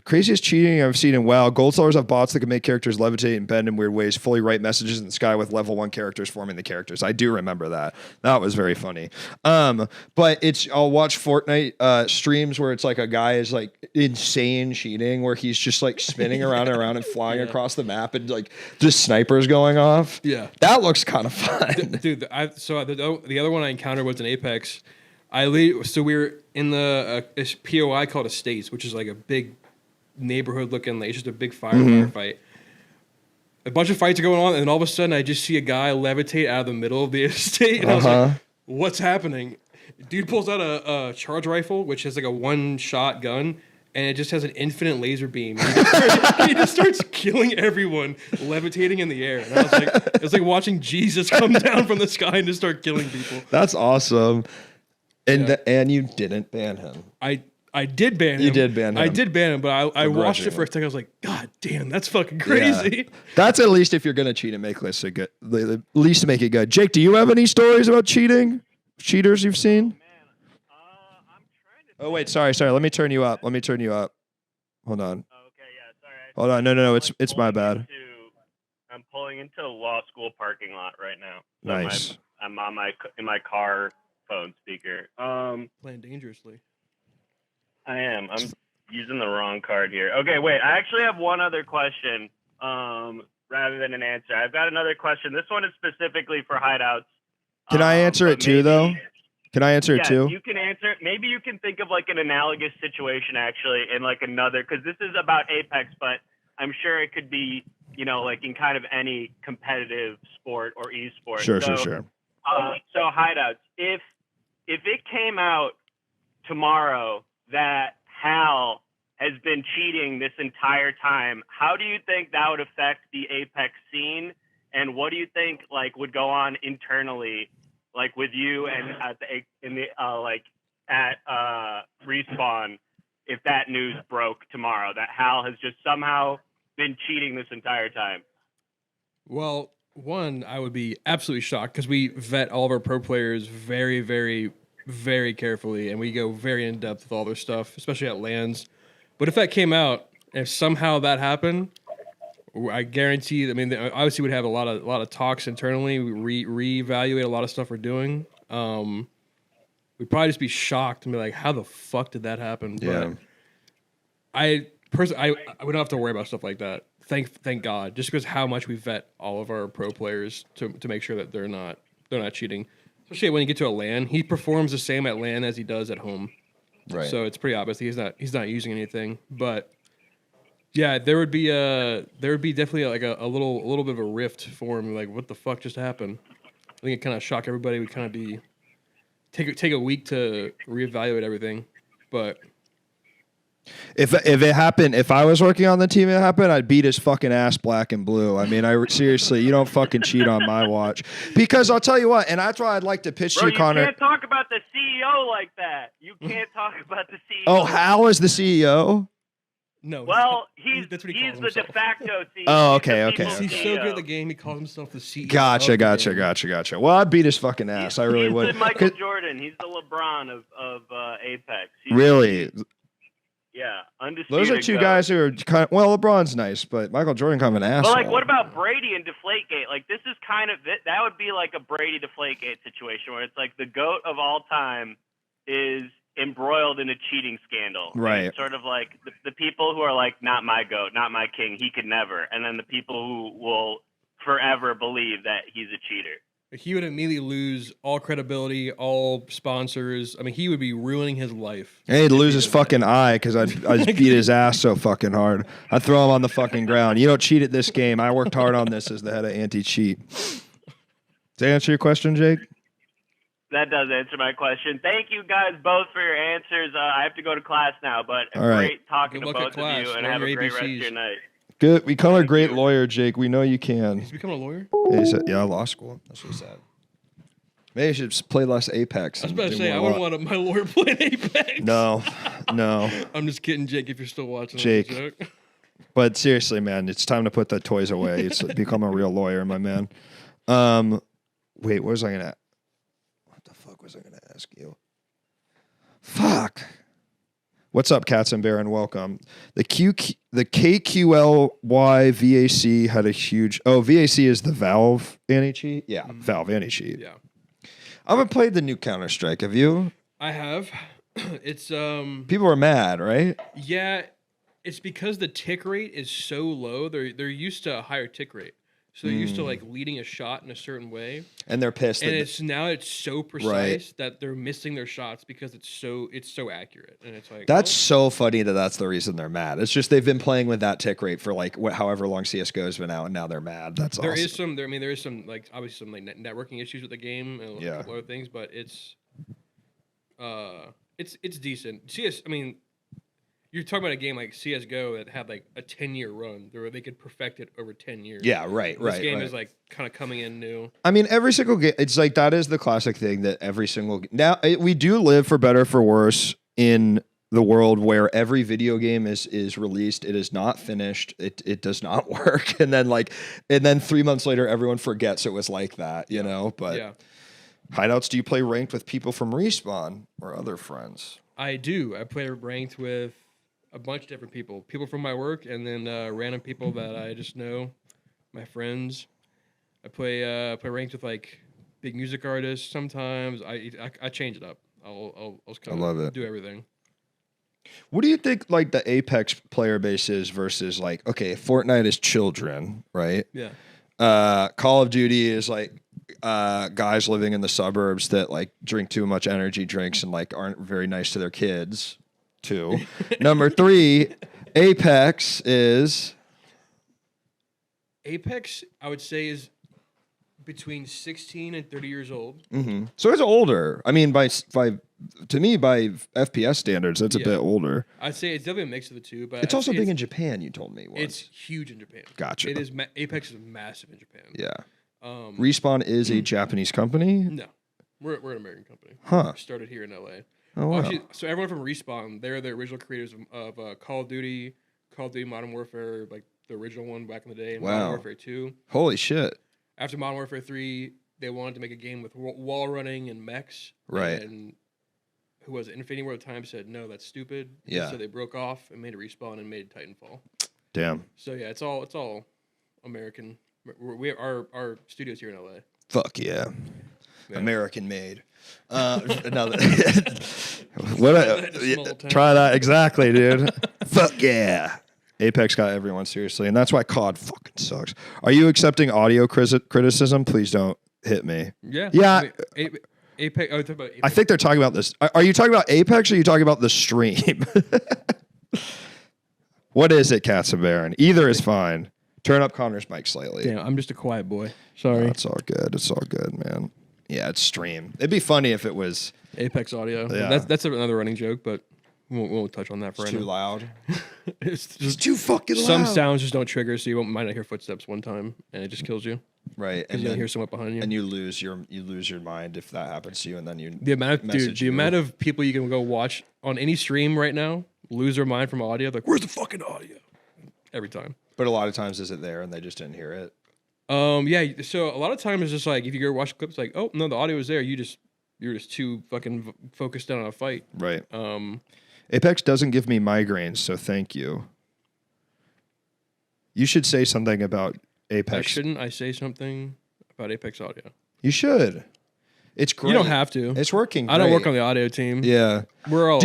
craziest cheating I've seen in WoW. Gold sellers have bots that can make characters levitate and bend in weird ways, fully write messages in the sky with level 1 characters forming the characters. I do remember that. That was very funny. But I'll watch Fortnite streams where it's like a guy is like insane cheating where he's just like spinning around and around and flying across the map and like just snipers going off. Yeah. That looks kind of fun. Dude, the other one I encountered was in Apex. We were in the POI called Estates, which is like a big neighborhood looking, like it's just a big firefight. A bunch of fights are going on, and all of a sudden I just see a guy levitate out of the middle of the estate, and I was like, what's happening? Dude pulls out a charge rifle, which has like a one-shot gun, and it just has an infinite laser beam. He just starts killing everyone, levitating in the air. And I was like, it's like watching Jesus come down from the sky and just start killing people. That's awesome. And you didn't ban him. I did ban him. You did ban him. I did ban him, but I watched it for a second. I was like, God damn, that's fucking crazy. Yeah. That's at least if you're gonna cheat and make lists good. At least to make it good. Jake, do you have any stories about cheating? Cheaters you've seen? I'm trying to. Oh wait, sorry. Let me turn you up. Hold on. Okay, yeah, sorry. Hold on. No. It's my bad. I'm pulling into a law school parking lot right now. So Nice. I'm on in my car phone speaker. Playing dangerously. I am. I'm using the wrong card here. Okay, wait. I actually have one other question rather than an answer. I've got another question. This one is specifically for Hideouts. Can I answer it too, though? Can I answer it too? You can answer it. Maybe you can think of like an analogous situation actually in like another, because this is about Apex, but I'm sure it could be, like in kind of any competitive sport or esport. Sure. So Hideouts, if it came out tomorrow that Hal has been cheating this entire time, how do you think that would affect the Apex scene? And what do you think like would go on internally, like with you and at Respawn, if that news broke tomorrow that Hal has just somehow been cheating this entire time? Well, one, I would be absolutely shocked because we vet all of our pro players very, very, very carefully, and we go very in depth with all their stuff, especially at LANs. But if that came out, if somehow that happened, I guarantee. I mean, obviously, we'd have a lot of talks internally. We reevaluate a lot of stuff we're doing. We'd probably just be shocked and be like, "How the fuck did that happen?" Yeah. But I personally, we don't have to worry about stuff like that. Thank God, just because how much we vet all of our pro players to make sure that they're not cheating. Especially when you get to a LAN, he performs the same at LAN as he does at home. Right. So it's pretty obvious he's not using anything. But yeah, there would be definitely like a little bit of a rift for him. Like, what the fuck just happened? I think it kind of shock everybody. Would kind of take a week to reevaluate everything. But If it happened, if I was working on the team, it happened, I'd beat his fucking ass black and blue. I mean, seriously, you don't fucking cheat on my watch. Because I'll tell you what, and that's why I'd like to pitch Bro, you, Conor. You can't talk about the CEO like that. You can't talk about the CEO. Oh, Hal is the CEO? no. Well, he's that's what he the calls himself. de facto CEO. Oh, He's the okay. people's He's so CEO. good at the game, he calls himself the CEO. Gotcha. Well, I'd beat his fucking ass. I really He's would. the Michael Jordan. He's the LeBron of Apex. Really? Yeah, undisputed. Those are two GOAT. guys who are kind of, well, LeBron's nice, but Michael Jordan kind of an asshole. But like, what about Brady and Deflategate? Like, this is kind of that would be like a Brady Deflategate situation where it's like the GOAT of all time is embroiled in a cheating scandal. Right. And it's sort of like the people who are like, not my GOAT, not my king, he could never, and then the people who will forever believe that he's a cheater. He would immediately lose all credibility, all sponsors. I mean, he would be ruining his life. And he'd if lose he his did that. fucking eye because I beat his ass so fucking hard. I'd throw him on the fucking ground. You don't cheat at this game. I worked hard on this as the head of anti-cheat. Does that answer your question, Jake? That does answer my question. Thank you guys both for your answers. I have to go to class now, but All right. great talking Good to luck at both of class. you, and Learn have a your great rest of ABCs. your night. Good. We call her a Thank great you. lawyer, Jake. We know you can. He's become a lawyer. Yeah, he said, yeah, law school. That's what he said. Maybe you should just play less Apex. I was and about to do say, I more wouldn't want my lawyer playing Apex. No. I'm just kidding, Jake, if you're still watching. Jake. That's a joke. But seriously, man, it's time to put the toys away. It's become a real lawyer, my man. Wait, what was I gonna? What the fuck was I gonna ask you? Fuck. What's up, Cats and Baron? Welcome. The KQLY VAC had a huge. Oh, VAC is the Valve anti-cheat. Yeah, Valve anti-cheat. Yeah, I haven't played the new Counter-Strike. Have you? I have. It's People are mad, right? yeah, it's because the tick rate is so low. They're used to a higher tick rate, so they're used to like leading a shot in a certain way, And they're pissed. and that it's so precise that they're missing their shots because it's so accurate, and it's like That's so funny that's the reason they're mad. It's just they've been playing with that tick rate for like however long CSGO's been out, and now they're mad. That's There awesome. is some. There is some like obviously some like networking issues with the game and Yeah. a couple other things, but it's decent. I mean, you're talking about a game like CS:GO that had like a 10-year run, where they could perfect it over 10 years. Yeah, right, This right. game right. is like kind of coming in new. I mean, every single game. It's like that is the classic thing that every single now we do live for better or for worse in the world where every video game is released. It is not finished. It does not work, and then 3 months later, everyone forgets it was like that. You know, but. Yeah, Hideouts, do you play ranked with people from Respawn or other friends? I do. I play ranked with a bunch of different people from my work, and then random people that I just know, my friends. I play ranked with like big music artists. Sometimes I change it up. I'll kind love it. do everything. What do you think like the Apex player base is versus like, okay, Fortnite is children, right? Yeah. Call of Duty is like guys living in the suburbs that like drink too much energy drinks and like aren't very nice to their kids. 2. Number 3, Apex is Apex, I would say, is between 16 and 30 years old. so it's older. I mean, by to me by FPS standards, that's a Yeah. bit older. I'd say it's definitely a mix of the two, but It's also big in Japan. You told me once. It's huge in Japan. Gotcha. It is Apex is massive in Japan. Yeah. Um, Respawn is a Japanese company. no, we're an American company. Huh. We started here in LA. Oh wow. Actually, so everyone from Respawn, they're the original creators of Call of Duty Modern Warfare, like the original one back in the day, and Wow. Modern Warfare 2. Holy shit. After Modern Warfare 3, they wanted to make a game with wall running and mechs. Right. And who was it? Infinity Ward at the time said, no, that's stupid. Yeah. So they broke off and made a Respawn and made Titanfall. Damn. So yeah, it's all American. Our studio's here in LA. Fuck yeah. Yeah. American made. Another. Small town. Try that exactly, dude. Fuck yeah. Apex got everyone seriously, and that's why COD fucking sucks. Are you accepting audio criticism? Please don't hit me. Yeah. Yeah. Apex. Oh, talking about Apex. I think they're talking about this. Are you talking about Apex or are you talking about the stream? What is it, Cats and Baron? Either is fine. Turn up Connor's mic slightly. Damn, I'm just a quiet boy. Sorry. It's all good. It's all good, man. Yeah, it's stream. It'd be funny if it was Apex audio. Yeah. That's another running joke, but we won't touch on that for right too now. loud. It's It's just too fucking loud. some sounds just don't trigger, so you might not hear footsteps one time, and it just kills you Right, because and you don't then hear someone behind you. and you lose your mind if that happens to you, and then you The amount message you. amount of people you can go watch on any stream right now lose their mind from audio. Like, where's the fucking audio? Every time. But a lot of times, is it there and they just didn't hear it? Yeah. So a lot of times it's just like if you go watch clips, like, oh no, the audio is there. You're just too fucking focused on a fight. Right. Apex doesn't give me migraines, so thank you. You should say something about Apex. Shouldn't I say something about Apex audio? You should. It's great. You don't have to. It's working. I don't work great. on the audio team. Yeah. We're all.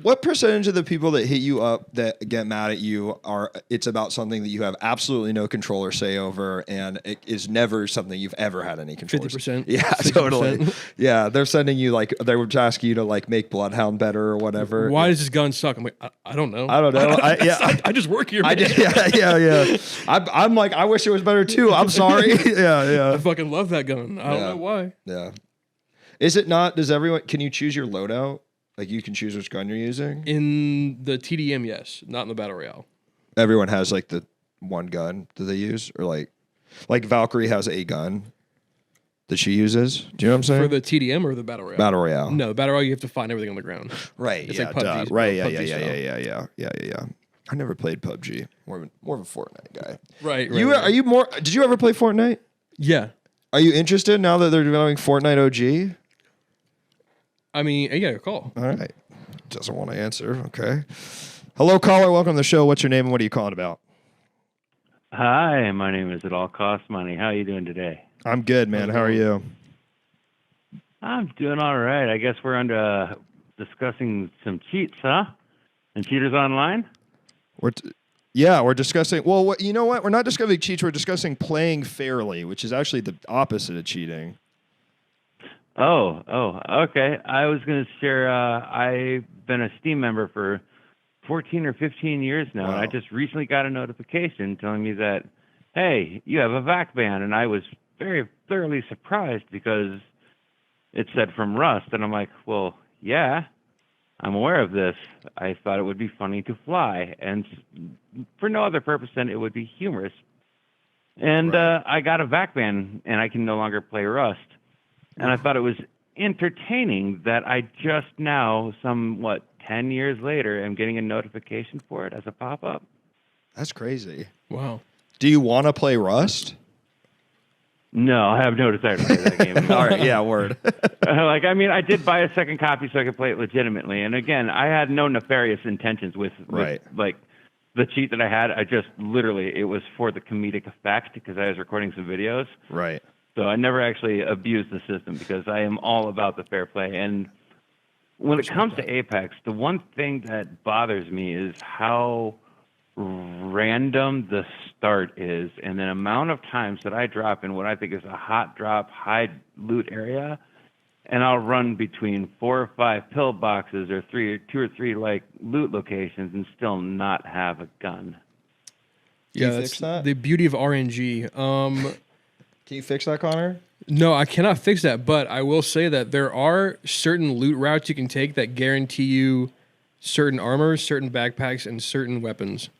What percentage of the people that hit you up that get mad at you it's about something that you have absolutely no control or say over, and it is never something you've ever had any control. 50%. Yeah, 60%. totally. Yeah, they're sending you they would ask you to make Bloodhound better or whatever. Why does this gun suck? I'm like, I don't know. I don't know. I just work here. Man. Yeah. I'm like, I wish it was better too. I'm sorry. Yeah. I fucking love that gun. I don't know why. Yeah. Is it not? Can you choose your loadout? Like you can choose which gun you're using? In the TDM, yes. Not in the Battle Royale. Everyone has the one gun that they use? Or like Valkyrie has a gun that she uses? Do you know what I'm saying? For the TDM or the Battle Royale? Battle Royale. No, the Battle Royale, you have to find everything on the ground. Right. It's yeah, like PUBG. right. PUBG Yeah. I never played PUBG. More of a Fortnite guy. Right. Are you more? Did you ever play Fortnite? Yeah. Are you interested now that they're developing Fortnite OG? I mean, yeah, call. All right. Doesn't want to answer. Okay. Hello, caller. Welcome to the show. What's your name and what are you calling about? Hi, my name is At All Cost Money. How are you doing today? I'm good, man. How are you? I'm doing all right. I guess we're under discussing some cheats, huh? And cheaters online? We're discussing. Well, you know what? We're not discussing cheats. We're discussing playing fairly, which is actually the opposite of cheating. Oh, okay. I was going to share, I've been a Steam member for 14 or 15 years now, and I just recently got a notification telling me that, hey, you have a VAC ban, and I was very thoroughly surprised because it said from Rust, and I'm like, well, yeah, I'm aware of this. I thought it would be funny to fly, and for no other purpose than it would be humorous. And I got a VAC ban, and I can no longer play Rust. And I thought it was entertaining that I just now, 10 years later, am getting a notification for it as a pop-up. That's crazy. Wow. Do you want to play Rust? No, I have no desire to play that game. All right, yeah, word. I did buy a second copy so I could play it legitimately. And again, I had no nefarious intentions with the cheat that I had. I just literally, it was for the comedic effect because I was recording some videos. Right. So I never actually abused the system because I am all about the fair play. And when it comes to Apex, the one thing that bothers me is how random the start is and the amount of times that I drop in what I think is a hot drop, high loot area, and I'll run between 4 or 5 pill boxes or 2 or 3 loot locations and still not have a gun. Yeah, Can you fix that? The beauty of RNG. Can you fix that, Connor? No, I cannot fix that, but I will say that there are certain loot routes you can take that guarantee you certain armor, certain backpacks, and certain weapons.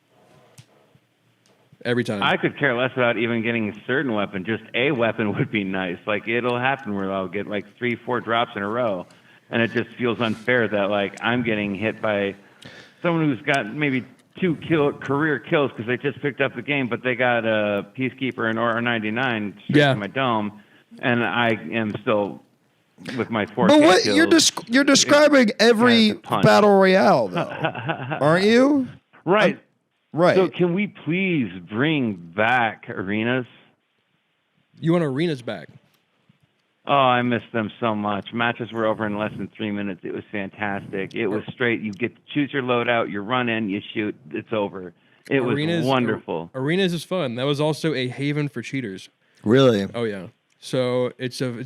Every time. I could care less about even getting a certain weapon. Just a weapon would be nice. It'll happen where I'll get 3, 4 drops in a row, and it just feels unfair that I'm getting hit by someone who's got maybe 2 career kills because they just picked up the game, but they got a Peacekeeper and R99 straight to my dome, and I am still with my 4 kills. But you're describing every battle royale, though, aren't you? Right. Right. So can we please bring back arenas? You want arenas back? Oh, I miss them so much. Matches were over in less than 3 minutes. It was fantastic. It was straight. You get to choose your loadout. You run in, you shoot. It's over. It was wonderful. Arenas is fun. That was also a haven for cheaters. Really? Oh yeah. So it's a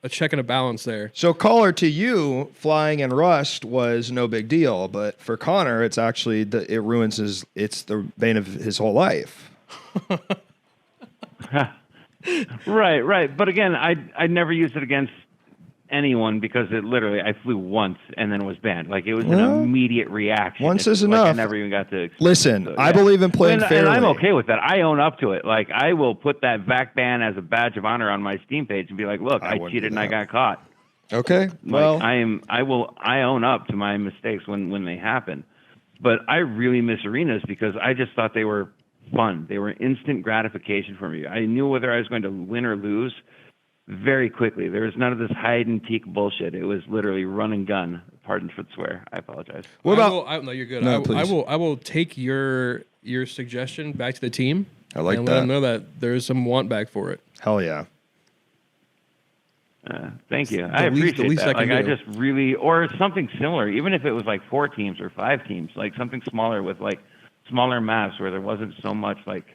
check and a balance there. So, caller, to you, flying in Rust was no big deal, but for Connor, it's actually it ruins it's the bane of his whole life. Right. But again, I never used it against anyone because I flew once and then was banned. It was an immediate reaction. Once is enough. I never even got to listen. So, I believe in playing fairly, and I'm okay with that. I own up to it. I will put that VAC ban as a badge of honor on my Steam page and be like, look, I cheated and I got caught. Okay. Well, I own up to my mistakes when they happen. But I really miss arenas because I just thought they were fun. They were instant gratification for me. I knew whether I was going to win or lose very quickly. There was none of this hide and seek bullshit. It was literally run and gun. Pardon for the swear. I apologize. No, you're good. No, I will take your suggestion back to the team. I like and that. let them know that there's some want back for it. Hell yeah. Thank you. I least appreciate that. I can Like, I do. just really, or something similar, even if it was like 4 teams or 5 teams, like something smaller with like smaller maps where there wasn't so much like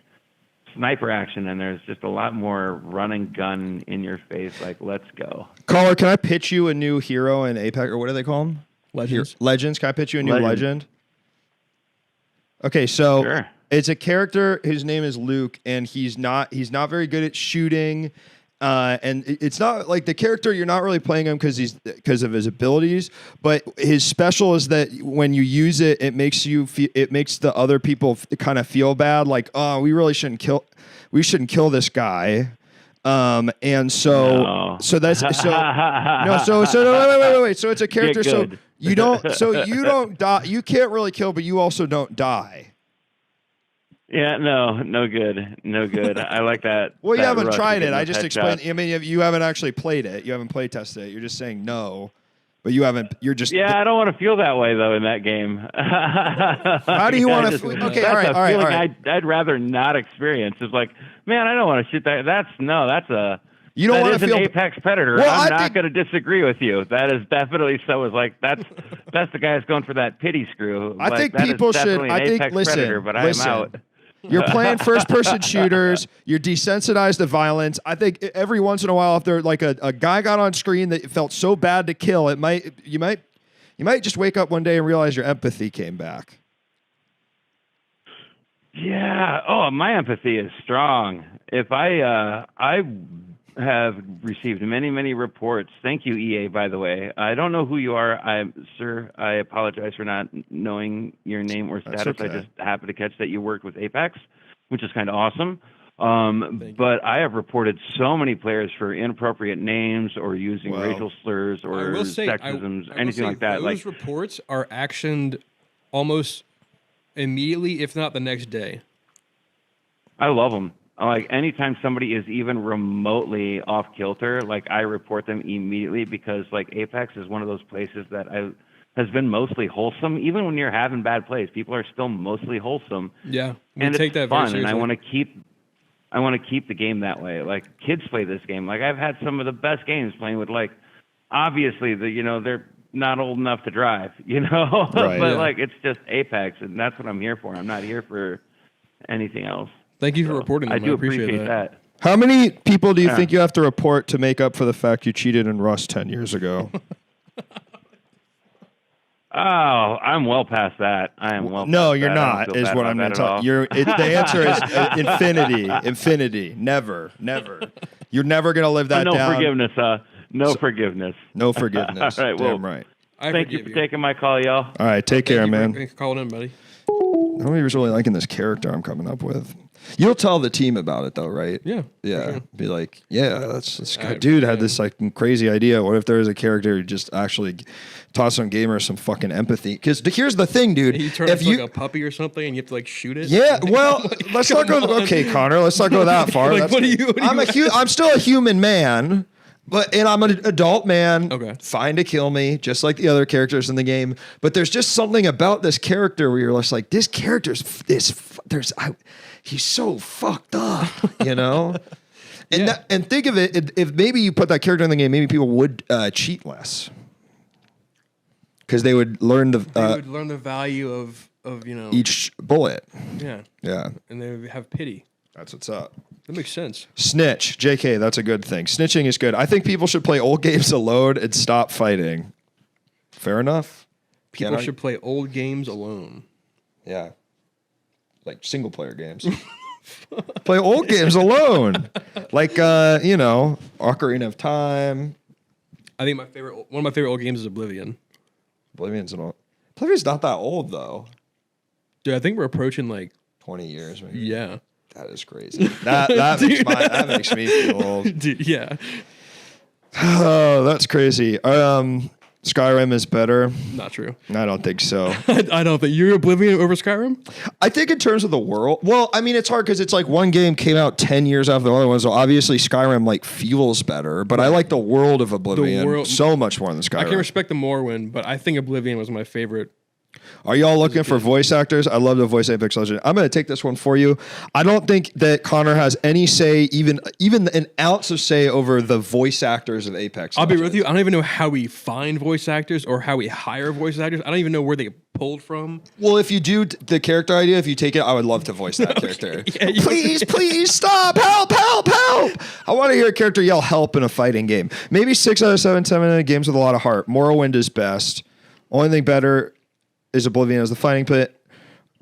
sniper action and there's just a lot more run and gun in your face. Like, let's go. Caller, can I pitch you a new hero in Apex, or what do they call them? Legends. Legends. Can I pitch you a new Legends. legend? Okay, so Sure. it's a character. His name is Luke, and he's not very good at shooting. And it's not like the character, you're not really playing him because of his abilities, but his special is that when you use it, it makes the other people kind of feel bad, like, oh, we shouldn't kill this guy. And so No. so that's so no so no, wait. So it's a character. So good. you don't die. You can't really kill, but you also don't die. Yeah, no good. I like that. Well, you that haven't rush tried to it. get I those just headshots. explained. I mean, you haven't actually played it. You haven't play tested it. You're just saying no, but you haven't. You're just. Yeah, I don't want to feel that way though in that game. How do you want to? Okay, all right. I'd rather not experience. It's like, man, I don't want to shoot that. That's a. You don't want That to is feel. an apex predator. Well, I'm I not think- going to disagree with you. That is definitely so. Is like that's the guy who's going for that pity screw. I Like, think that is people should. definitely an I think. apex Listen. predator, but I am out. You're playing first-person shooters. You're desensitized to violence. I think every once in a while, if there like a guy got on screen that felt so bad to kill, you might just wake up one day and realize your empathy came back. Yeah. Oh, my empathy is strong. If I have received many reports. Thank you, EA, by the way. I don't know who you are. Sir, I apologize for not knowing your name or status. That's okay. I just happened to catch that you worked with Apex, which is kind of awesome. But I have reported so many players for inappropriate names or using Wow. racial slurs I or will say, sexisms, I will anything say like that. Those Like, reports are actioned almost immediately, if not the next day. I love them. Like, anytime somebody is even remotely off kilter, like, I report them immediately because, like, Apex is one of those places that has been mostly wholesome. Even when you're having bad plays, people are still mostly wholesome. Yeah, we And take it's that fun, very and I seriously. want to keep the game that way. Like, kids play this game. Like, I've had some of the best games playing with, like, obviously they're not old enough to drive, Right. but Yeah. like, it's just Apex, and that's what I'm here for. I'm not here for anything else. Thank you for reporting them. I do appreciate appreciate that. How many people do you Yeah. think you have to report to make up for the fact you cheated in Rust 10 years ago? Oh, I'm well past that. I am well. No, past you're that. I don't not. feel Is bad what about I'm that going to at tell all. you. The answer is infinity. Infinity. Never. You're never going to live that no down. forgiveness. No forgiveness. No forgiveness. All right, well, Damn right. I Thank you forgive for taking my call, y'all. All right, take care, Thank you man. for calling in, buddy. Nobody's really liking this character I'm coming up with. You'll tell the team about it though, right? Yeah. Yeah. sure. Be like, yeah, this guy, Alright, dude had yeah. this like crazy idea. What if there was a character who just actually taught some gamers some fucking empathy? Because here's the thing, dude. You turn into like a puppy or something, and you have to like shoot it. Yeah, well, let's not go. Come on. Okay, Connor, let's not go that far. Like, That's- what do you- I'm still a human man, and I'm an adult man. Okay. Fine to kill me, just like the other characters in the game. But there's just something about this character where you're just like, this character's he's so fucked up, you know. And Yeah. and think of it, if maybe you put that character in the game, maybe people would cheat less because they would learn They would learn the value of each bullet. yeah, Yeah, and they would have pity. that's what's up. That makes sense. Snitch, JK, that's a good thing. Snitching is good. I think people should play old games alone and stop fighting. Fair enough. People should play old games alone. yeah, like single player games. Play old games alone, like Ocarina of Time. I think one of my favorite old games is Oblivion. Oblivion's not that old though. Dude, I think we're approaching like 20 years, maybe. yeah, That is crazy. That makes me feel old. dude, yeah. Oh, that's crazy. Skyrim is better. Not true. I don't think so. I don't think you're Oblivion over Skyrim. I think in terms of the world, well, I mean, it's hard because it's like one game came out 10 years after the other one, so obviously Skyrim like feels better, but I like the world of Oblivion so much more than Skyrim. I can respect the Morrowind, but I think Oblivion was my favorite Are y'all looking for voice actors? I love the voice Apex Legends. I'm going to take this one for you. I don't think that Conor has any say, even an ounce of say over the voice actors of Apex I'll Legends. be with you. I don't even know how we find voice actors or how we hire voice actors. I don't even know where they get pulled from. Well, if you do the character idea, if you take it, I would love to voice that character. Yeah, Please stop. Help. I want to hear a character yell help in a fighting game. Maybe 6 out of 7 10-minute games with a lot of heart. Morrowind is best. Only thing better is Oblivion as the fighting pit.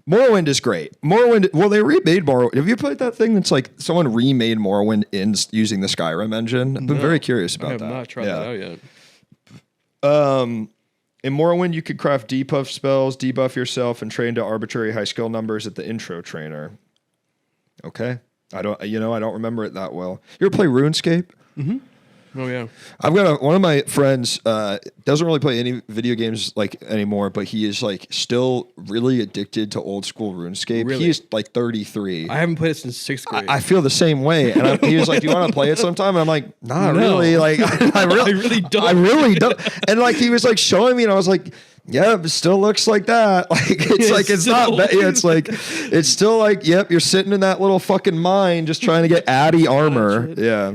Morrowind is great. Well, they remade Morrowind. Have you played that thing that's like someone remade Morrowind using the Skyrim engine? I've been very curious about that. I have not tried that out yet. In Morrowind, you could craft debuff spells, debuff yourself, and train to arbitrary high skill numbers at the intro trainer. Okay. I don't remember it that well. You ever play RuneScape? Mm-hmm. Oh yeah. I've got one of my friends doesn't really play any video games like anymore, but he is like still really addicted to old school RuneScape. Really? He is like 33. I haven't played it since 6th grade. I feel the same way, and he was like, "Do you want to play it sometime?" And I'm like, "Not really." Like, I really don't. I really don't. And like he was like showing me, and I was like, "Yeah, it still looks like that." Like it's not. It's like it's still like, yep, you're sitting in that little fucking mine just trying to get Addy armor. Yeah.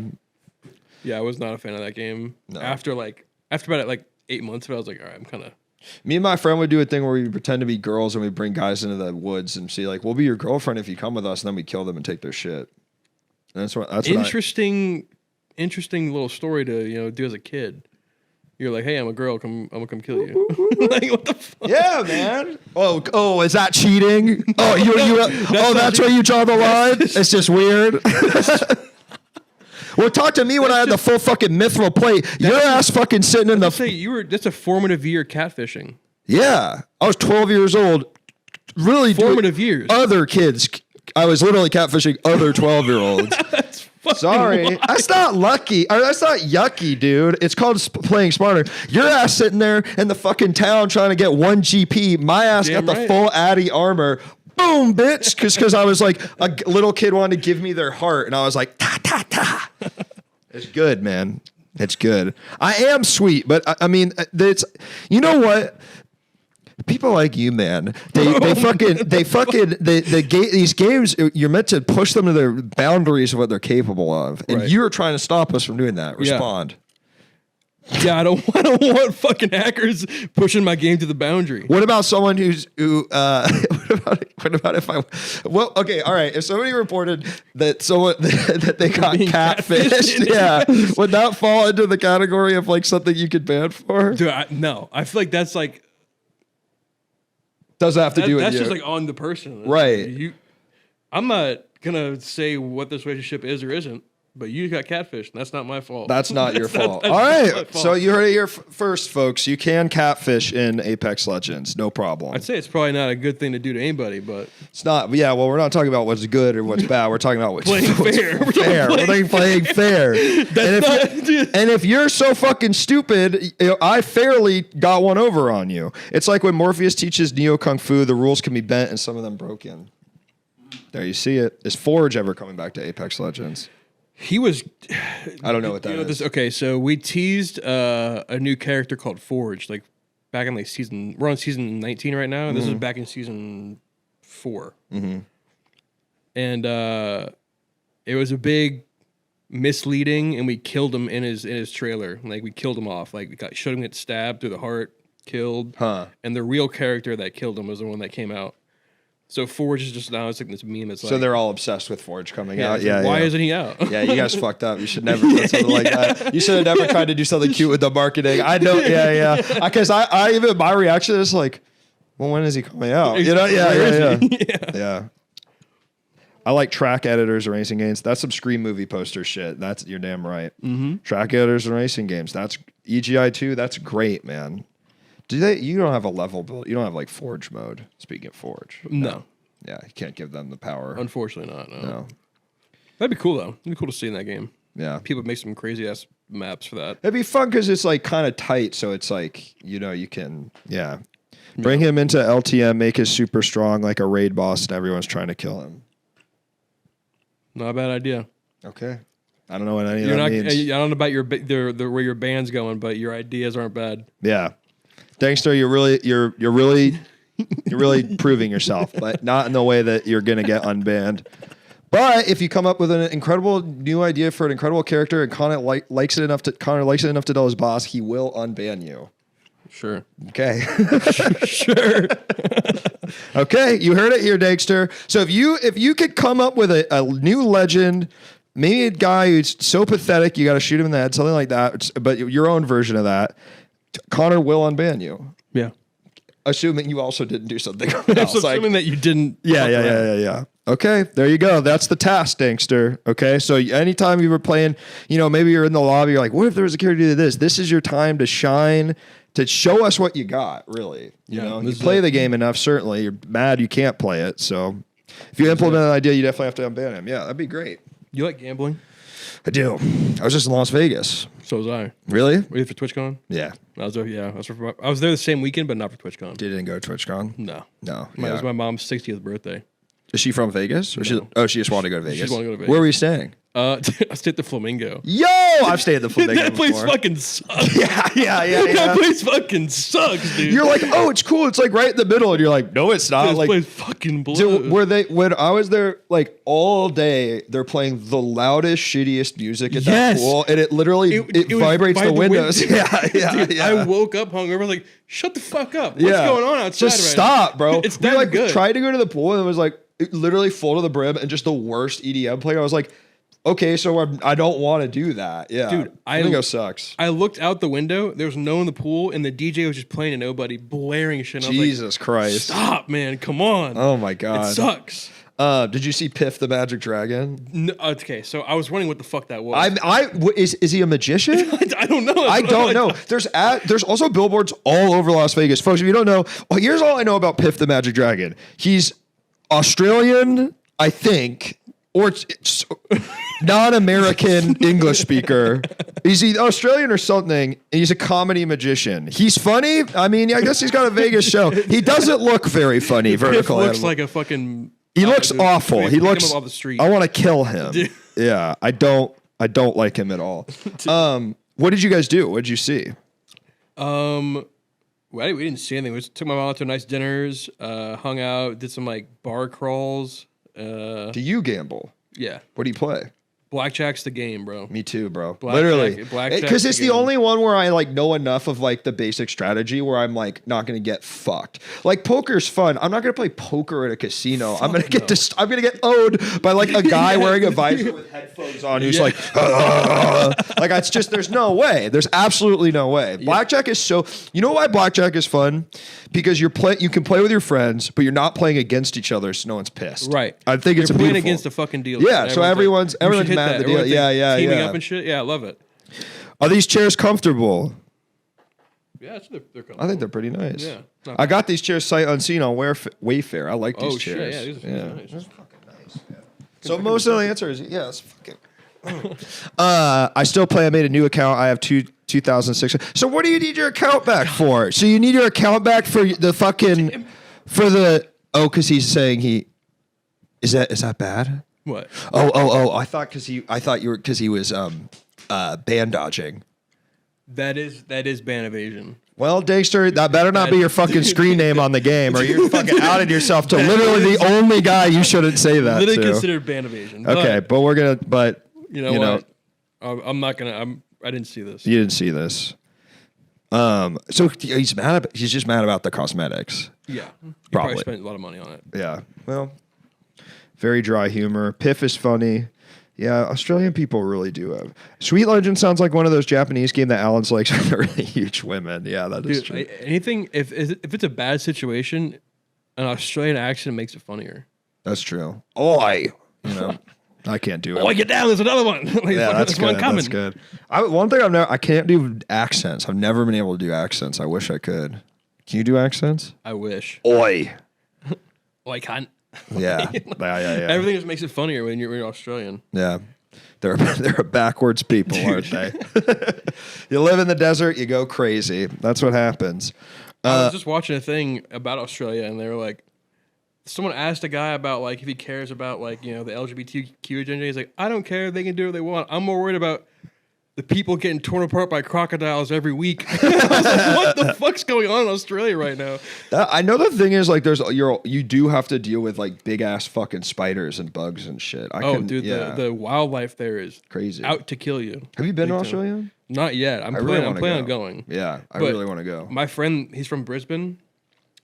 Yeah, I was not a fan of that game. No. After about like 8 months of it, I was like, all right, I'm kind of. Me and my friend would do a thing where we pretend to be girls and we bring guys into the woods and see like, we'll be your girlfriend if you come with us, and then we kill them and take their shit. And that's interesting little story to do as a kid. You're like, hey, I'm a girl. I'm gonna come kill you. Like, what the fuck? Yeah, man. Oh, is that cheating? Oh, that's where you draw the line. It's just weird. Well, talk to me when I had the full fucking mithril plate. Your ass fucking sitting in the. That's a formative year catfishing. Yeah, I was 12 years old. Really formative years. Other kids. I was literally catfishing other 12-year-olds. That's Sorry, wild. that's not lucky. Or that's not yucky, dude. It's called playing smarter. Your ass sitting there in the fucking town trying to get 1 GP. My ass got the full Addy armor. Boom, bitch. Because I was like, a little kid wanted to give me their heart. And I was like, ta, ta, ta. It's good, man. It's good. I am sweet, but I mean, you know what? People like you, man. These games, you're meant to push them to their boundaries of what they're capable of. And you're trying to stop us from doing that. Respond. Yeah, I don't want fucking hackers pushing my game to the boundary. What about someone what about if okay, all right. If somebody reported that that they got catfished, yeah, would that fall into the category of like something you could ban for? Dude, no. I feel like that's like doesn't have to do with that's you. just like on the person. Right. I'm not gonna say what this relationship is or isn't. But you got catfished, and that's not my fault. That's not your fault. All right. So you heard it here first, folks. You can catfish in Apex Legends. No problem. I'd say it's probably not a good thing to do to anybody, but... It's not. Yeah, well, we're not talking about what's good or what's bad. We're talking about what's fair. We're playing fair. And if you're so fucking stupid, I fairly got one over on you. It's like when Morpheus teaches Neo Kung Fu, the rules can be bent and some of them broken. There you see it. Is Forge ever coming back to Apex Legends? He was. I don't know what that is. Okay, so we teased a new character called Forge, like back in like season. We're on season 19 right now, and this is back in season 4. Mm-hmm. And it was a big misleading, and we killed him in his trailer. Like we killed him off. Like we showed him get stabbed through the heart, killed. And the real character that killed him was the one that came out. So Forge is just now, it's like this meme. It's like, so they're all obsessed with Forge coming out. Yeah. Why isn't he out? Yeah, you guys fucked up. You should never do something like that. You should have never tried to do something cute with the marketing. I know. Yeah. Because I even my reaction is like, well, when is he coming out? You know? Yeah. I like track editors and racing games. That's some Scream movie poster shit. You're damn right. Mm-hmm. Track editors and racing games. That's EGI 2. That's great, man. You don't have a level build. You don't have like Forge mode. Speaking of Forge. No. Yeah, you can't give them the power. Unfortunately not. No. That'd be cool though. It'd be cool to see in that game. Yeah. People make some crazy ass maps for that. It'd be fun because it's like kind of tight. So it's like, you can, bring him into LTM, make us super strong like a raid boss, and everyone's trying to kill him. Not a bad idea. Okay. I don't know what any of that means. I don't know about where your band's going, but your ideas aren't bad. Yeah. Dangster, you're really You're really proving yourself, but not in the way that you're gonna get unbanned. But if you come up with an incredible new idea for an incredible character and Connor likes it enough to tell his boss, he will unban you. Sure. Okay. Sure. Okay, you heard it here, Dexter. So if you could come up with a new legend, maybe a guy who's so pathetic you got to shoot him in the head, something like that, but your own version of that, Connor will unban you. Yeah. Assuming you also didn't do something else. Assuming that you didn't. Yeah. Okay, there you go. That's the task, Dankster. Okay, so anytime you were playing, maybe you're in the lobby, you're like, what if there was a character who did this? This is your time to shine, to show us what you got, really. You play the game enough, certainly. You're mad you can't play it, so if you implement an idea, you definitely have to unban him. Yeah, that'd be great. You like gambling? I do. I was just in Las Vegas. So was I. Really? Were you for TwitchCon? Yeah. I was there. Yeah, I was there the same weekend, but not for TwitchCon. Didn't go to TwitchCon? No. No. It was my mom's 60th birthday. Is she from Vegas? Or No. she just wanted to go to Vegas? She just wanted to go to Vegas. Where were you staying? I stayed at the Flamingo. Yo! I've stayed at the Flamingo That place before. fucking sucks. Yeah. That place fucking sucks, dude. You're like, oh, it's cool. It's like right in the middle. And you're like, no, it's not. This Like, place fucking blows. dude, when I was there, like all day, they're playing the loudest, shittiest music at that Yes. pool, and it literally it would vibrates the windows. window. Yeah. Dude, I woke up hungover. I was like, shut the fuck up. What's going on outside Just right stop, now? bro. It's we that like good. tried to go to the pool, and it was like it literally full to the brim, and just the worst EDM player. I was like, okay, so I don't want to do that. Yeah, Dude, Flamingo sucks. I looked out the window. There was no one in the pool, and the DJ was just playing to nobody, blaring shit. And I was Jesus Christ! like, stop, man. Come on. Oh my God. It sucks. Did you see Piff the Magic Dragon? No, okay, so I was wondering what the fuck that was. Is he a magician? I don't know. I don't know. There's also billboards all over Las Vegas, folks. If you don't know, here's all I know about Piff the Magic Dragon. He's Australian, I think, or it's non-American English speaker. He's either Australian or something. And he's a comedy magician. He's funny. I mean, I guess he's got a Vegas show. He doesn't look very funny. Piff Vertical looks animal. like a fucking. He looks awful. He pick him looks. up off the street. I want to kill him. Dude. Yeah, I don't like him at all. What did you guys do? What did you see? We didn't see anything. We just took my mom out to nice dinners, hung out, did some like bar crawls. Do you gamble? Yeah, What do you play? blackjack's the game, bro. Me too, bro. Blackjack- Literally, blackjack's because the it's the game. only one where I like know enough of like the basic strategy where I'm like not gonna get fucked. Like poker's fun. I'm not gonna play poker at a casino. I'm gonna get I'm gonna get owed by like a guy wearing a visor with headphones on who's like, like it's just there's no way. There's absolutely no way. Blackjack is so. You know why blackjack is fun? Because you can play with your friends, but you're not playing against each other, so no one's pissed. Right. I think it's You're a playing beautiful. against a fucking deal. Yeah, And so everyone's like, "We should mad hit at that." the deal. Everyone's, Yeah, like, yeah, teaming yeah. up and shit. Yeah, I love it. Are these chairs comfortable? Yeah, they're comfortable. I think they're pretty nice. Yeah. Not I got these chairs sight unseen on Wayfair. I like these Oh, shit, chairs. yeah, these are fucking nice. fucking nice. Yeah. So most of the answer is yes. Fucking. I still play. I made a new account. I have 2,006. So what do you need your account back for? So you need your account back for the fucking because he's saying is that bad? What? Oh! I thought because he was band dodging. That is ban evasion. Well, Dexter, that better not be your fucking screen name on the game, or you're fucking outed yourself to literally the only guy you shouldn't say that Literally to. considered ban evasion. Okay, but we're gonna. But you know what? I'm not gonna. I didn't see this. you didn't see this. So he's mad. He's just mad about the cosmetics. Yeah, he Probably. spent a lot of money on it. Yeah. Well, very dry humor. Piff is funny. Yeah, Australian people really do have. Sweet Legend sounds like one of those Japanese games that Alan's likes with the really huge women. Yeah, that is true. Anything if it's a bad situation, an Australian accent makes it funnier. That's true. Oi, I can't do it. Oh, get down! There's another one. Yeah, that's one good. coming. That's good. One thing I can't do accents. I've never been able to do accents. I wish I could. Can you do accents? I wish. Oi. Oh, I can't. Yeah. Yeah. Everything just makes it funnier when you're Australian. Yeah. They're a backwards people, aren't they? You live in the desert, you go crazy. That's what happens. I was just watching a thing about Australia, and they were like, someone asked a guy about like if he cares about like the LGBTQ agenda. He's like, I don't care. They can do what they want. I'm more worried about the people getting torn apart by crocodiles every week. I was like, what the fuck's going on in Australia right now? I know the thing is like you do have to deal with like big ass fucking spiders and bugs and shit. The wildlife there is crazy, out to kill you. Have you been to Big time. Australia? Not yet. I'm planning on going. Yeah, I But really want to go. My friend, he's from Brisbane.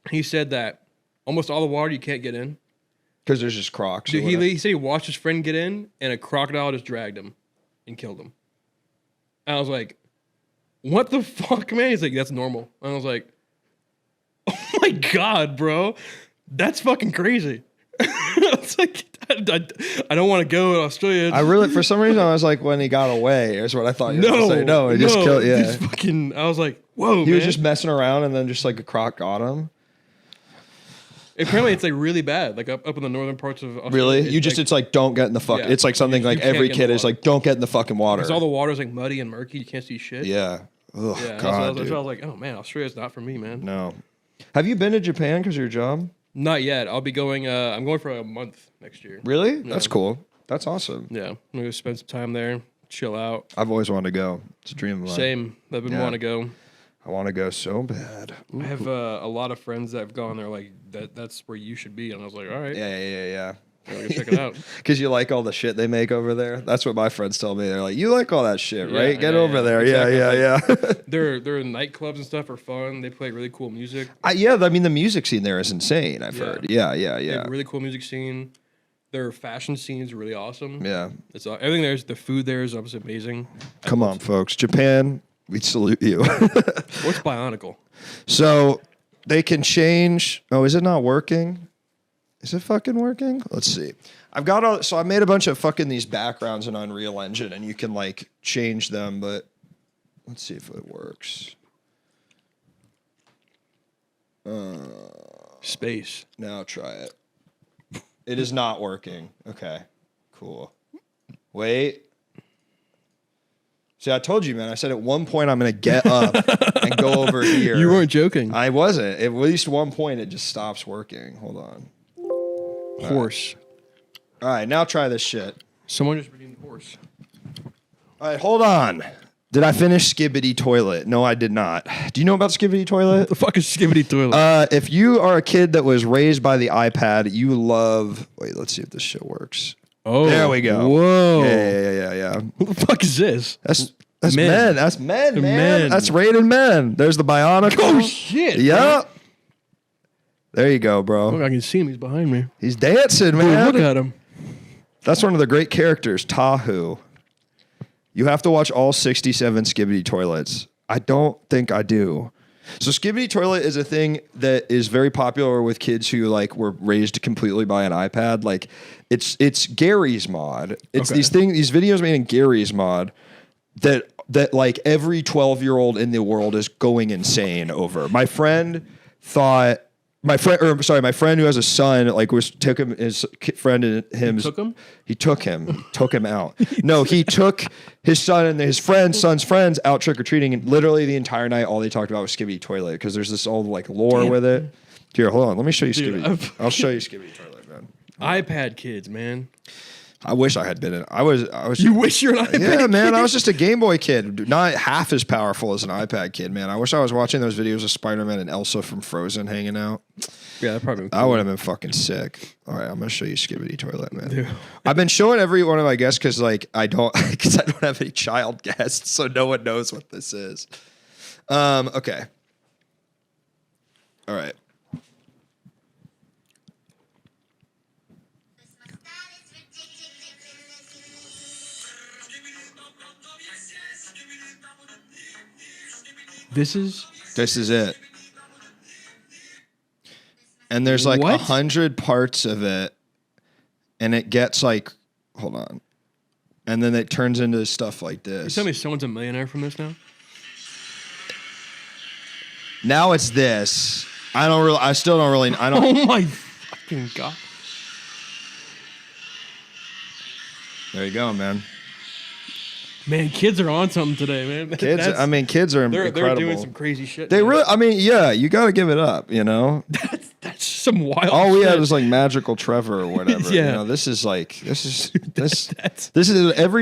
He said that almost all the water you can't get in. Because there's just crocs. Dude, he said he watched his friend get in, and a crocodile just dragged him and killed him. And I was like, what the fuck, man? He's like, that's normal. And I was like, oh my God, bro. That's fucking crazy. I was like, I don't want to go to Australia. I really, for some reason, I was like, when he got away, is what I thought you were going to say. No, he just killed, yeah. Just fucking, I was like, whoa, He was just messing around, and then just like a croc got him. Apparently, it's like really bad, like up in the northern parts of Australia. Really? It's like, don't get in the fuck. Yeah. It's like something You like can't every get in kid the is water. like, don't get in the fucking water. Because all the water's like muddy and murky. You can't see shit. Yeah. Ugh, Yeah. God, That's dude. why I was like, oh man, Australia's not for me, man. No. Have you been to Japan because of your job? Not yet. I'll be going. I'm going for a month next year. Really? That's cool. That's awesome. Yeah, I'm gonna go spend some time there, chill out. I've always wanted to go. It's a dream of mine. Same. I've been Yeah. wanting to go. I want to go so bad. I have a lot of friends that have gone there. Like that's where you should be. And I was like, all right, Yeah. I'm gonna check it out. Because you like all the shit they make over there. That's what my friends tell me. They're like, you like all that shit, Yeah, right? Get yeah, over yeah. there. Exactly. Yeah. Their nightclubs and stuff are fun. They play really cool music. I mean, the music scene there is insane, I've heard. Yeah. They have a really cool music scene. Their fashion scene is really awesome. Yeah. It's everything there's. The food there is obviously amazing. Come on, folks. Japan, we salute you. What's Bionicle? So they can change. Oh, is it not working? Is it fucking working? Let's see. So I made a bunch of fucking these backgrounds in Unreal Engine, and you can like change them, but let's see if it works. Space. Now try it. It is not working. Okay, cool. Wait. See, I told you, man. I said at one point I'm gonna get up and go over here. You weren't joking. I wasn't. At least one point it just stops working. Hold on. Horse. All right, now try this shit. Someone just redeemed horse. All right, hold on. Did I finish Skibbity Toilet? No, I did not. Do you know about Skibbity Toilet? The fuck is Skibbity Toilet? If you are a kid that was raised by the iPad, you love. Wait, let's see if this shit works. Oh, There we go. Whoa. Yeah. What the fuck is this? That's Men. men. That's men, man. Men. That's rated men. There's the Bionicle. Oh shit. Yep. There you go, Bro. bro. Look, I can see him. He's behind me. He's dancing, Dude, man. look at him. That's one of the great characters, Tahu. You have to watch all 67 Skibbity Toilets. I don't think I do. So Skibbity Toilet is a thing that is very popular with kids who like were raised completely by an iPad. Like it's Gary's Mod. It's Okay. these videos made in Gary's Mod that like every 12-year-old in the world is going insane over. My friend who has a son, like took him, his friend and him. He took him out. No, he took his son and his son's friends out trick-or-treating, and literally the entire night, all they talked about was Skibbity Toilet, because there's this all like lore with it. Here, hold on. Let me show you Dude, Skibbity. I'll show you Skibbity Toilet, man. iPad kids, man. I wish I had been in. I was. You wish you're an iPad Yeah, man. kid? I was just a Game Boy kid, not half as powerful as an iPad kid, man. I wish I was watching those videos of Spider-Man and Elsa from Frozen hanging out. Yeah, that probably. I would have been fucking sick. All right, I'm gonna show you Skibbity Toilet, man. Dude. I've been showing every one of my guests because I don't have any child guests, so no one knows what this is. Okay. All right. This is it. And there's like What? 100 parts of it, and it gets like, hold on, and then it turns into stuff like You this. tell me someone's a millionaire from this now? Now it's this. I still don't really. I don't. Oh my fucking god! There you go, man. Man, kids are on something today, man. Kids. I mean, kids are they're incredible. doing some crazy shit. They man. really. I mean, yeah. You got to give it up. You know. That's It's some wild. All we shit. had was like Magical Trevor or whatever. Yeah. You know, this is every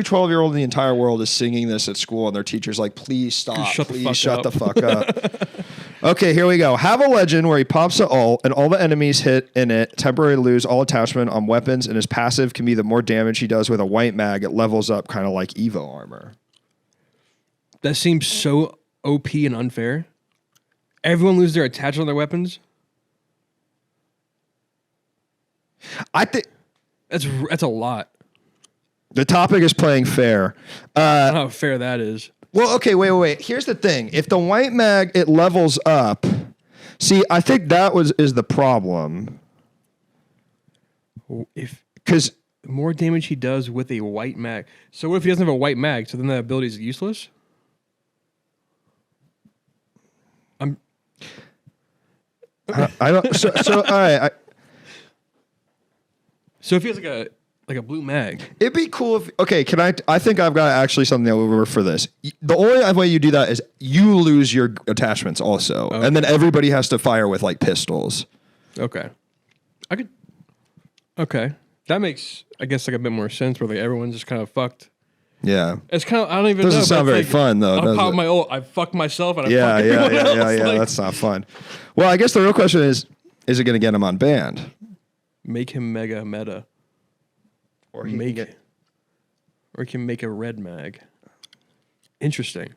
12-year-old in the entire world is singing this at school, and their teacher's like, please stop. Please shut the fuck up. Okay, here we go. Have a legend where he pops a ult and all the enemies hit in it temporarily lose all attachment on weapons, and his passive can be the more damage he does with a white mag. It levels up kind of like Evo armor. That seems so OP and unfair. Everyone loses their attachment on their weapons. I think that's a lot. the topic is playing fair. I don't know how fair that is. Well, okay, wait. Here's the thing. If the white mag, it levels up. See, I think that is the problem. Because The more damage he does with a white mag. So what if he doesn't have a white mag? So then that ability is useless? I don't. So all right. So if he has like a blue mag. It'd be cool if. Okay, can I? I think I've got actually something that will work for this. The only way you do that is you lose your attachments also, Okay. and then everybody has to fire with like pistols. Okay. Okay. That makes, I guess, like a bit more sense where like everyone's just kind of fucked. Yeah. It's kind of, I don't even know. Doesn't sound but very it's fun though. I'll Does pop it? my ult. I fucked myself and I Yeah. fuck everyone else. Yeah. Like, That's not fun. Well, I guess the real question is it going to get him on banned? make him mega meta. Or Or he can make a red mag. Interesting.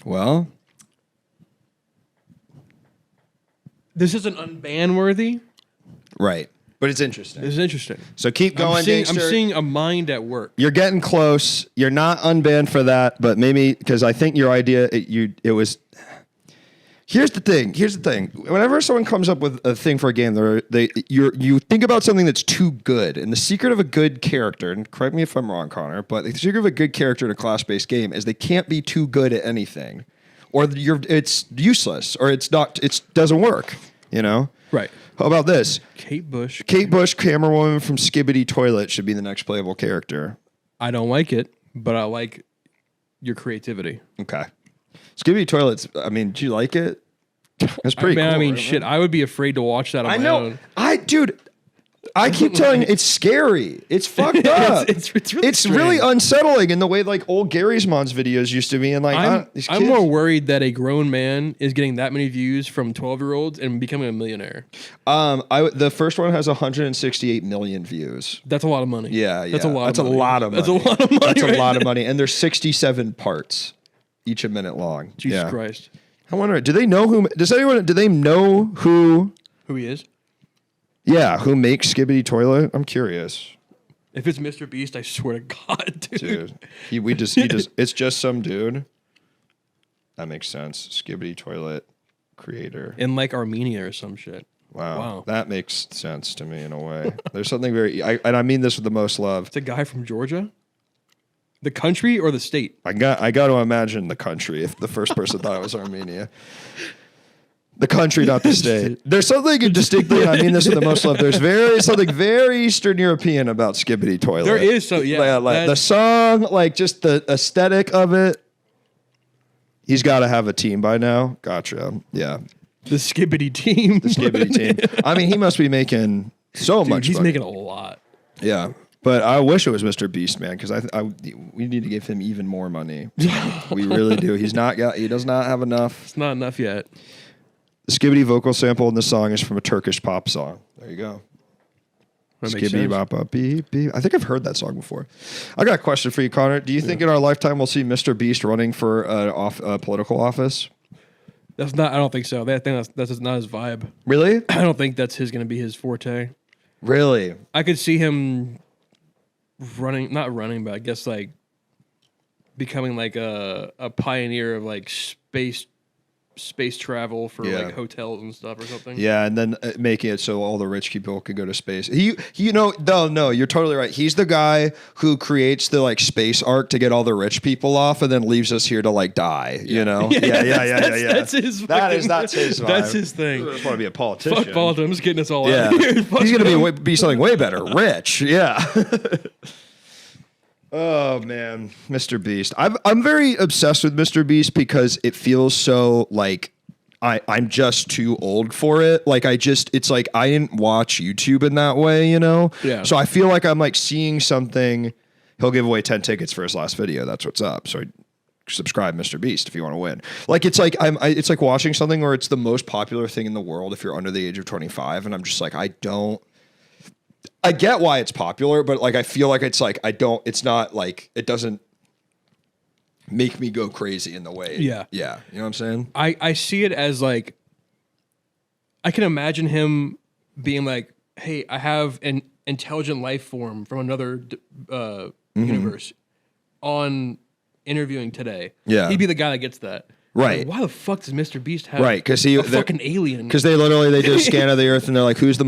Well, This isn't unban worthy. right. But it's interesting. This is interesting. So keep going, I'm Dingster. seeing a mind at work. You're getting close. You're not unbanned for that, but maybe because I think your idea it was. Here's the thing. Whenever someone comes up with a thing for a game, you think about something that's too good, and the secret of a good character. And correct me if I'm wrong, Connor, but the secret of a good character in a class-based game is they can't be too good at anything, or it's useless, or it doesn't work. You know. Right. How about this? Kate Bush, Camera Woman from Skibbity Toilet should be the next playable character. I don't like it, but I like your creativity. Okay. Skibbity Toilets, I mean, do you like it? It's pretty cool. I mean, right? shit, I would be afraid to watch that on I my know. own. I keep telling you, it's scary. It's fucked up. It's really It's really strange. unsettling in the way like old Gary's Mons videos used to be. And like, these I'm kids. more worried that a grown man is getting that many views from 12-year-olds and becoming a millionaire. The first one has 168 million views. That's a lot of money. Yeah, That's a lot. That's of money. a lot of money. That's a lot of money. That's a right lot of there. money. And there's 67 parts, each a minute long. Jesus Yeah. Christ. I wonder, do they know who Who he is? Yeah, who makes Skibbity Toilet? I'm curious, If it's Mr. Beast, I swear to God, dude. dude. It's just some dude. That makes sense. Skibbity Toilet creator. In like Armenia or some shit. Wow, that makes sense to me in a way. There's something and I mean this with the most love. It's a guy from Georgia? The country or the state? I got to imagine the country if the first person thought it was Armenia. The country, not the state. There's something distinctly, and I mean this with the most love. There's something very Eastern European about Skibbity Toilet. There is, so yeah. Like the song, like just the aesthetic of it. He's got to have a team by now. Gotcha. Yeah. The Skibbity team. The Skibbity team. I mean, he must be making so much He's money. making a lot. Yeah. But I wish it was Mr. Beast, man, because we need to give him even more money. We really do. He does not have enough. It's not enough yet. The Skibbity vocal sample in the song is from a Turkish pop song. There you go. That makes Skibbity sense. bop bop beep beep. I think I've heard that song before. I got a question for you, Connor. Do you think in our lifetime we'll see Mr. Beast running for a political office? That's not. I don't think so. I think that's not his vibe. Really? I don't think that's going to be his forte. Really? I could see him not running, but I guess like becoming like a pioneer of like space travel for Yeah. like hotels and stuff or something. Yeah, and then making it so all the rich people can go to space. No, you're totally right. He's the guy who creates the like space arc to get all the rich people off, and then leaves us here to like die. You know? Yeah. That's his. That's his vibe. That's his thing. I just want to be a politician. Fuck politics. I'm just getting us all Yeah, out of here. he's Fuck gonna him. be something way better. Rich. Yeah. Oh man, Mr. Beast. I'm very obsessed with Mr. Beast because it feels so like I'm just too old for it. Like it's like I didn't watch YouTube in that way, you know? Yeah. So I feel like I'm like seeing something. He'll give away 10 tickets for his last video. That's what's up. So subscribe, Mr. Beast, if you want to win. Like it's like it's like watching something where it's the most popular thing in the world if you're under the age of 25, and I'm just like I get why it's popular, but like I feel like it's like it's not like it doesn't make me go crazy in the way. Yeah. Yeah. You know what I'm saying? I see it as like, I can imagine him being like, hey, I have an intelligent life form from another universe on interviewing today. Yeah. He'd be the guy that gets that. Right. Like, why the fuck does Mr. Beast have Right, because a fucking alien? Because they do a scan of the earth and they're like, who has the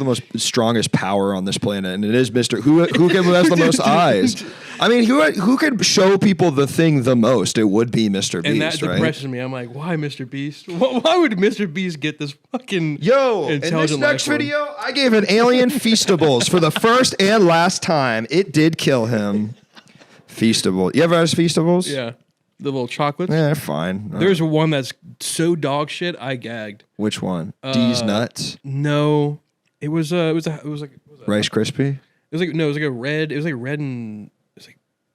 most strongest power on this planet? And it is Mr. Who has the most eyes? I mean, who could show people the thing the most? It would be Mr. Beast, and that right? depresses me. I'm like, why Mr. Beast? Why would Mr. Beast get this fucking In this intelligent next life form? video, I gave an alien Feastables for the first and last time. It did kill him. Feastable. You ever had Feastables? Yeah. The little chocolates. Yeah, they're fine. There's one that's so dog shit, I gagged. Which one? D's Nuts? No, it was like Rice Krispie? it was like a red. It was like red and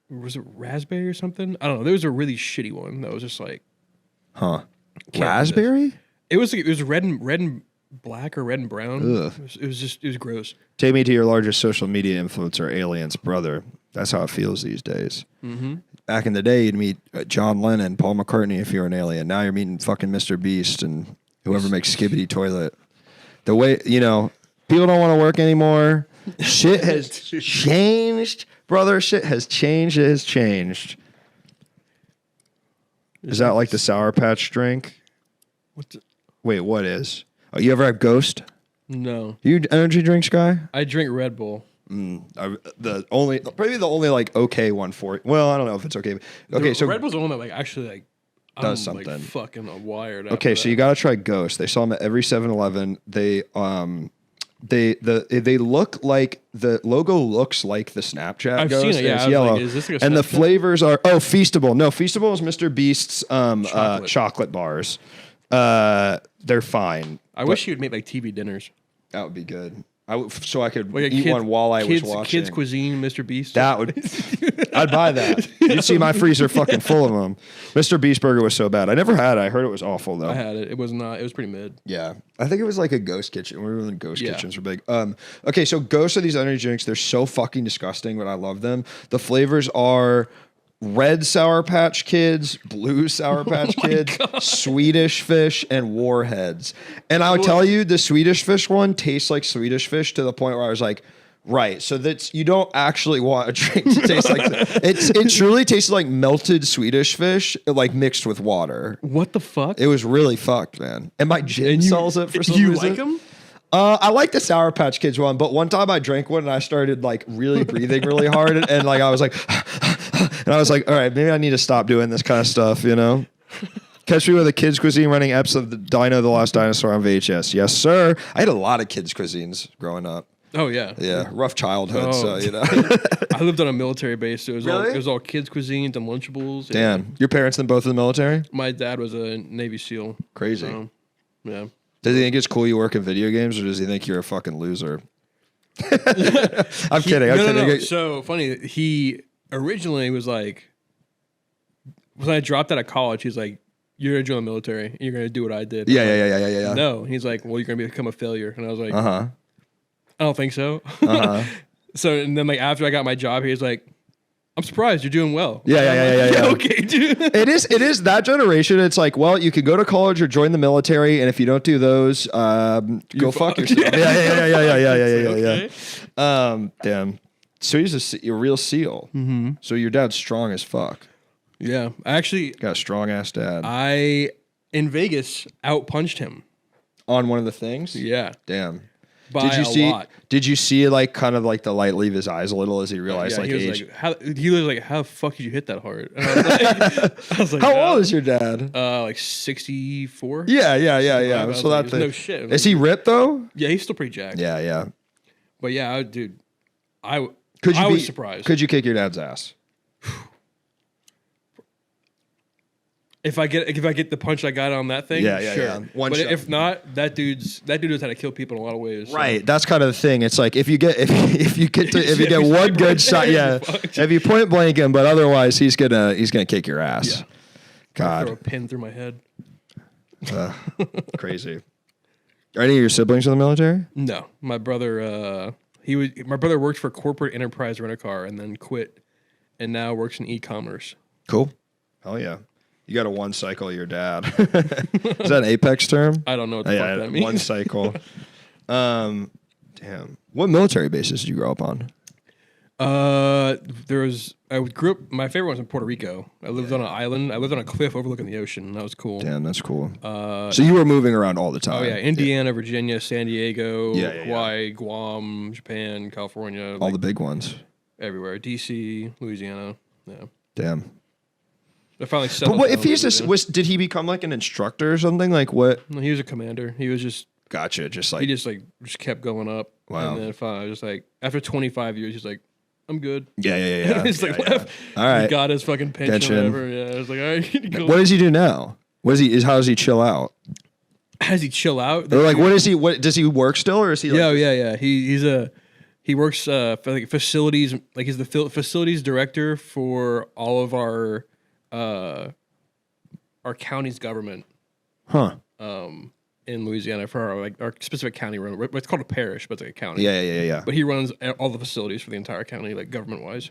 was it raspberry or something? I don't know. There was a really shitty one that was just like, Huh. Can't Raspberry? it was red and black or red and brown. Ugh. It was gross. Take me to your largest social media influencer, Alien's brother. That's how it feels these days. Mm-hmm. Back in the day, you'd meet John Lennon, Paul McCartney if you're an alien. Now you're meeting fucking Mr. Beast and whoever makes Skibbity Toilet. The way, people don't want to work anymore. Shit has changed, brother. Shit has changed. It has changed. Is that like the Sour Patch drink? Wait, what is? Oh, you ever had Ghost? No, You energy drinks guy? I drink Red Bull. Probably the only like okay one for it. Well, I don't know if it's okay. Okay, so Red Bull's the one that like actually like does I'm, something. like, fucking wired. Okay, so you got to try Ghost. They sell them at every 7-Eleven. They look like the logo looks like the Snapchat I've Ghost. seen it. and Yeah, it's I was yellow. like, is this like a and the Snapchat? flavors are Feastable. No, Feastable is Mr. Beast's Chocolate. chocolate bars. They're fine. I wish you would make like TV dinners. That would be good. So I could Like a eat kids- one while I was kids, watching. Kids cuisine, Mr. Beast. That would, I'd buy that. You'd see my freezer fucking full of them. Mr. Beast Burger was so bad. I never had it. I heard it was awful though. I had it. It was not. It was pretty mid. Yeah, I think it was like a ghost kitchen. Remember when ghost Yeah. kitchens were big? Okay, so ghosts are these energy drinks. They're so fucking disgusting, but I love them. The flavors are red Sour Patch Kids, blue Sour Patch Kids, Swedish Fish, and Warheads. And I would tell you, the Swedish Fish one tastes like Swedish Fish to the point where I was like, right, so that's you don't actually want a drink to taste like that. It truly tastes like melted Swedish fish, like mixed with water. What the fuck? It was really fucked, man. And my gin sells it for some you reason. like them? I like the Sour Patch Kids one, but one time I drank one and I started like really breathing really hard and like I was like, and I was like, all right, maybe I need to stop doing this kind of stuff, Catch me with a kids cuisine running eps of the Dino the Last Dinosaur on VHS. Yes, sir. I had a lot of kids cuisines growing up. Oh yeah. Yeah, rough childhood. Oh. So I lived on a military base, so it was Really? it was all kids cuisines and Lunchables. Damn, your parents in both in the military? My dad was a Navy SEAL. Crazy. So, yeah. Does he think it's cool you work in video games, or does he think you're a fucking loser? I'm kidding. I'm kidding. No. So funny. He originally was like, when I dropped out of college, he's like, "You're gonna join the military. And you're gonna do what I did." Yeah. No, he's like, "Well, you're gonna become a failure," and I was like, Uh-huh. "I don't think so." Uh-huh. So and then like after I got my job, he was like, "I'm surprised you're doing well." Yeah. Okay, dude. It is that generation. It's like, well, you could go to college or join the military, and if you don't do those, go fuck fucked. yourself. Okay. Damn. So he's a real SEAL. Mm-hmm. So your dad's strong as fuck. Yeah, I actually, Got a strong ass dad. I in Vegas outpunched him. On one of the things. Yeah, Damn. by Did you a see? lot. Did you see like kind of like the light leave his eyes a little as he realized like he was age? like, how the fuck did you hit that hard? And I was like, How old is your dad? Like 64. Yeah. I was So like, that thing. no shit. Is he ripped though? Yeah, he's still pretty jacked. Yeah. But yeah, dude, I I was surprised. Could you kick your dad's ass? If I get the punch I got on that thing, Yeah, sure. yeah. One but shot. if not, that dude knows how to kill people in a lot of ways. so. Right, that's kind of the thing. It's like if you get one sniper good right shot, there, yeah. you're fucked. If you point blank him, but otherwise he's gonna kick your ass. Yeah. Throw a God, pin through my head. crazy. Are any of your siblings in the military? No, my brother. My brother worked for corporate enterprise rent-a-car and then quit, and now works in e-commerce. Cool. Hell yeah. You got a one cycle your dad. Is that an Apex term? I don't know what the fuck that means. One cycle. Damn. What military bases did you grow up on? I grew up. My favorite one was in Puerto Rico. I lived on an island. I lived on a cliff overlooking the ocean. That was cool. Damn, that's cool. So you were moving around all the time. Oh yeah, Indiana, Virginia, San Diego, Yeah, yeah, yeah. Hawaii, Guam, Japan, California, All the big ones. everywhere. DC, Louisiana. Yeah. Damn. I finally But settled. what down if he's in just Louisiana. did he become like an instructor or something? Like what? No, he was a commander. He was just Gotcha. Just he like just kept going up. Wow. And then finally, just like after 25 years, he's like, I'm good. yeah. He's like, left. All right. He got his fucking pension, Pension. or whatever. Yeah, I was like, all right. Go. What does he do now? How does he chill out? Has he chill out? Or like what is he? What does he work still, or is he? Like, Yeah. He works for like facilities. Like he's the facilities director for all of our county's government. Huh. In Louisiana for our specific county run. It's called a parish, but it's like a county. Yeah. But he runs all the facilities for the entire county, like government wise.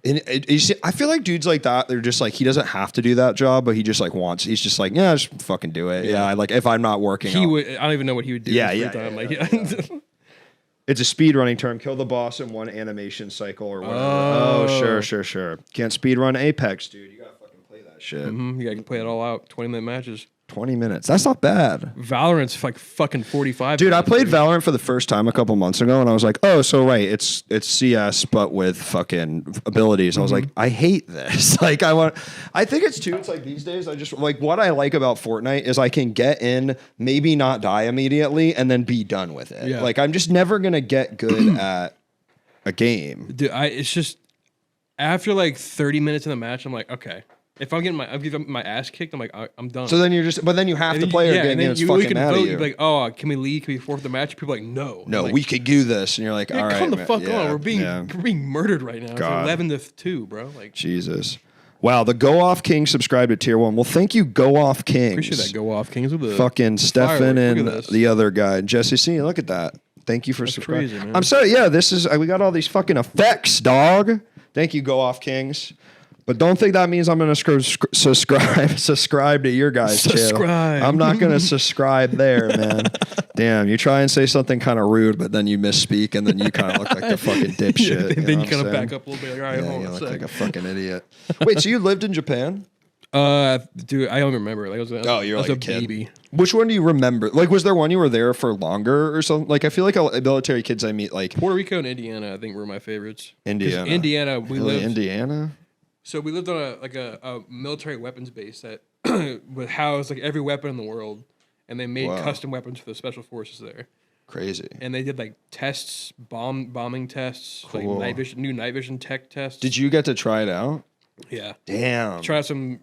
And you see, I feel like dudes like that, they're just like he doesn't have to do that job, but he just like wants. He's just like, yeah, just fucking do it. Yeah, like if I'm not working, He would. I don't even know what he would do. Yeah, in his free yeah, time. yeah, Like, It's a speed running term. Kill the boss in one animation cycle or whatever. Oh, sure. Can't speed run Apex, dude. You gotta fucking play that shit. You can play it all out. 20-minute matches. 20 minutes. That's not bad. Valorant's like fucking 45. Dude, I minutes, played dude. Valorant for the first time a couple months ago, and I was like, oh, so right, it's CS, but with fucking abilities. I was like, I hate this. Like, I think it's too, it's like these days, I just, like, what I like about Fortnite is I can get in, maybe not die immediately, and then be done with it. Yeah. Like, I'm just never going to get good at a game. Dude, it's just after like 30 minutes in the match, I'm like, okay. If I'm getting my ass kicked, I'm like, I'm done. So then but then you have to play again, and it's we fucking can mad vote. at You'd you. be like, oh, can we leave? Can we forfeit the match? People are like, no. No, I'm like, we could do this. And you're like, all right, come the man. fuck Yeah, on. We're being murdered right now. God. It's 11-2, bro. Like, Jesus. Wow, the Go Off King subscribed to tier 1. Well, thank you, Go Off Kings. appreciate that. Go off, Kings with the Fucking Stefan firework. Look and at this. the other guy, Jesse C. Look at that. Thank you for subscribing. crazy, man. I'm sorry. Yeah, this is we got all these fucking effects, dog. Thank you, Go Off Kings. But don't think that means I'm gonna subscribe to your guys' channel. Subscribe. I'm not gonna subscribe there, man. Damn, you try and say something kind of rude, but then you misspeak, and then you kind of look like the fucking dipshit. then you know kind what of I'm back up a little bit. Like, all right, saying? hold Yeah, on you a look sec. like a fucking idiot. Wait, so you lived in Japan? Dude, I don't remember. Like, I was a a kid. baby. Which one do you remember? Like, was there one you were there for longer or something? Like, I feel like military kids I meet, like Puerto Rico and Indiana, I think, were my favorites. 'Cause Indiana. Indiana, we Really, lived. Indiana. So we lived on a military weapons base that would house like every weapon in the world, and they made Wow. custom weapons for the special forces there. Crazy. And they did like tests, bombing tests, Cool. like new night vision tech tests. Did you get to try it out? Yeah. Damn. Try some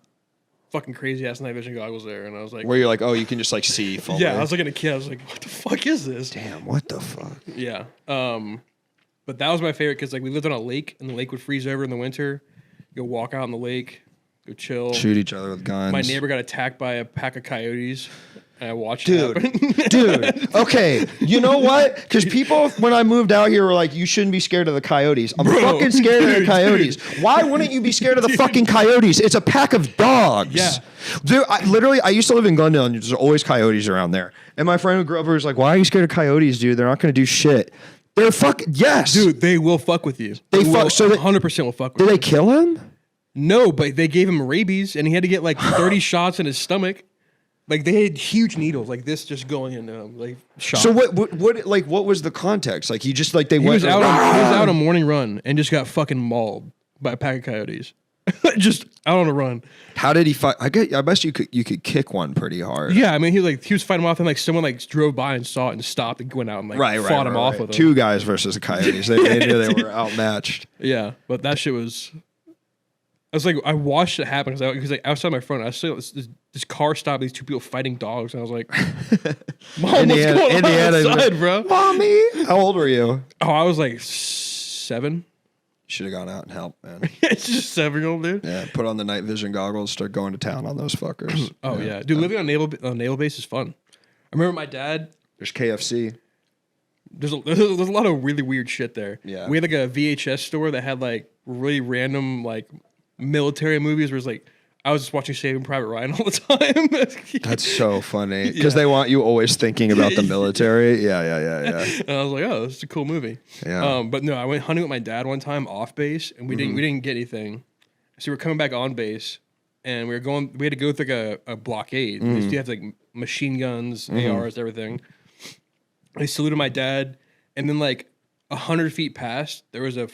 fucking crazy ass night vision goggles there, and I was like, Where you're like, oh, you can just like see fully. yeah. I was looking at a kid. I was like, what the fuck is this? Damn, what the fuck? Yeah. But that was my favorite because like we lived on a lake, and the lake would freeze over in the winter. Go walk out in the lake, go chill. Shoot each other with guns. My neighbor got attacked by a pack of coyotes. And I watched it Dude, happen. dude. Okay, you know what? Because people, when I moved out here, were like, "You shouldn't be scared of the coyotes." I'm fucking scared of the coyotes. Why wouldn't you be scared of the fucking coyotes? It's a pack of dogs. Yeah. Dude, I used to live in Glendale, and there's always coyotes around there. And my friend who grew up here was like, "Why are you scared of coyotes, dude? They're not going to do shit." They're fucking yes, Dude, they will fuck with you. They will, fuck- so they- 100% will fuck with Did you. they kill him? No, but they gave him rabies, and he had to get like 30 shots in his stomach. Like they had huge needles, like this, just going into him, like shot. So what was the context? Like he just like they He went was out on a morning run and just got fucking mauled by a pack of coyotes. Just out on a run. How did he fight? I bet you could kick one pretty hard. Yeah, I mean he was fighting him off, and like someone like drove by and saw it and stopped and went out and like fought him off with him. Two guys versus the coyotes. They knew they were outmatched. Yeah, but that shit was was like, I watched it happen because like outside my front, I saw this car stop. These two people fighting dogs, and I was like, "Mom, what's going on outside, bro? Mommy, how old were you? Oh, I was like 7. Should have gone out and helped, man. It's just 7-year-old dude. Yeah, put on the night vision goggles, start going to town on those fuckers. Oh yeah, dude, living on naval base is fun. I remember my dad. There's KFC. There's a lot of really weird shit there. Yeah. We had like a VHS store that had like really random like military movies where it's like I was just watching Saving Private Ryan all the time. That's so funny because they want you always thinking about the military. Yeah. And I was like, oh, this is a cool movie. Yeah. But no, I went hunting with my dad one time off base, and we didn't get anything. So we're coming back on base, and we had to go through like a blockade. We used to have like machine guns, ARs, everything. I saluted my dad, and then like 100 feet past, there was a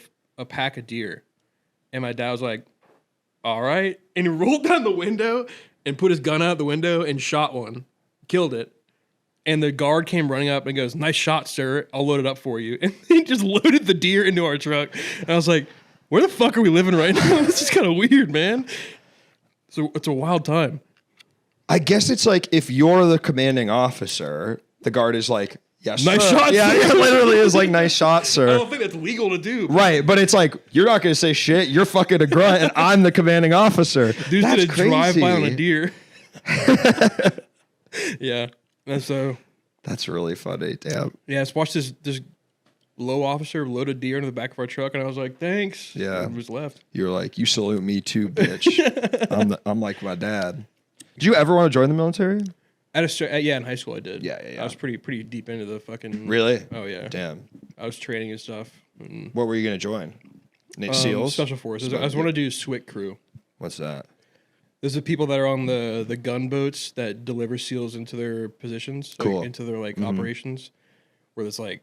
pack of deer, and my dad was like, "All right," and he rolled down the window and put his gun out the window and shot one, killed it, and the guard came running up and goes, "Nice shot, sir. I'll load it up for you," and he just loaded the deer into our truck, and I was like, "Where the fuck are we living right now? This is kind of weird, man." So it's a wild time. I guess it's like if you're the commanding officer, the guard is like, yes, Nice sir. shot, Yeah, sir. it literally is like, nice shot, I sir. don't think that's legal to do. Right, but it's like, you're not going to say shit. You're fucking a grunt, and I'm the commanding officer. Dude That's did a drive by on a crazy. deer. Yeah. And so, That's really funny. Damn. yeah, let's watch this low officer load a deer into the back of our truck, and I was like, thanks. Yeah. And just left. You're like, you salute me too, bitch. I'm like my dad. Did you ever want to join the military? Yeah, in high school I did. Yeah. I was pretty deep into the fucking. Really? Oh yeah. Damn. I was training and stuff. And, What were you going to join? SEALs? Special forces. I just want to do SWIC crew. What's that? There's the people that are on the gunboats that deliver SEALs into their positions, like, Cool. into their like operations, where it's like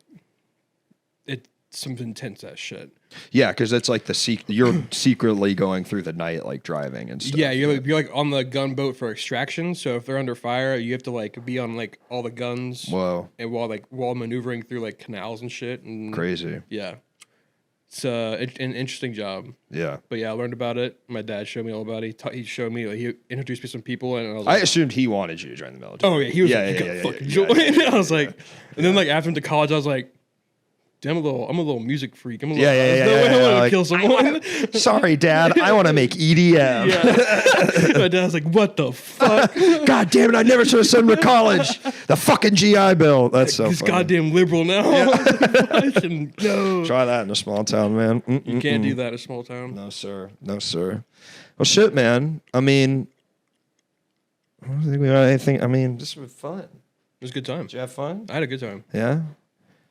it's some intense ass shit. Yeah, because it's like you're secretly going through the night, like driving and stuff. Yeah, you're like on the gunboat for extraction. So if they're under fire, you have to like be on like all the guns. Whoa. And while maneuvering through like canals and shit. And Crazy. yeah, it's an interesting job. Yeah. But yeah, I learned about it. My dad showed me all about it. He showed me, like, he introduced me to some people, and I was I like, assumed he wanted you to join the military. oh yeah, he was Yeah, like, yeah, you yeah, gotta fucking yeah, join. yeah. I was like, and then like after I went to college, I was like, damn, I'm a little music freak. I'm a little, Yeah, there's no way I want to like, kill someone. Sorry, Dad. I want to make EDM. Yeah. My dad's like, what the fuck? God damn it! I never should have sent him to college. The fucking GI Bill. That's so He's funny. goddamn liberal now. Fucking no. Try that in a small town, man. You can't do that in a small town. No, sir. No, sir. Well, shit, man. I mean, I don't think we got anything. I mean, this was fun. It was a good time. Did you have fun? I had a good time. Yeah.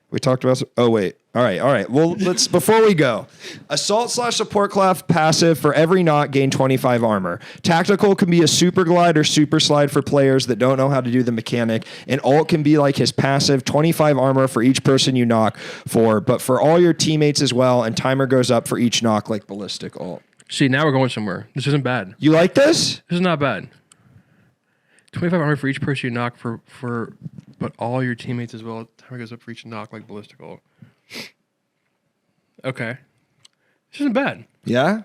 We talked about. Oh wait. All right. Well, let's before we go. Assault/support class passive for every knock gain 25 armor. Tactical can be a super glide or super slide for players that don't know how to do the mechanic. And ult can be like his passive, 25 armor for each person you knock for, but for all your teammates as well. And timer goes up for each knock like ballistic ult. See, now we're going somewhere. This isn't bad. You like this? This is not bad. 25 armor for each person you knock for but all your teammates as well. Timer goes up for each knock like ballistic ult. Okay. This isn't bad. Yeah.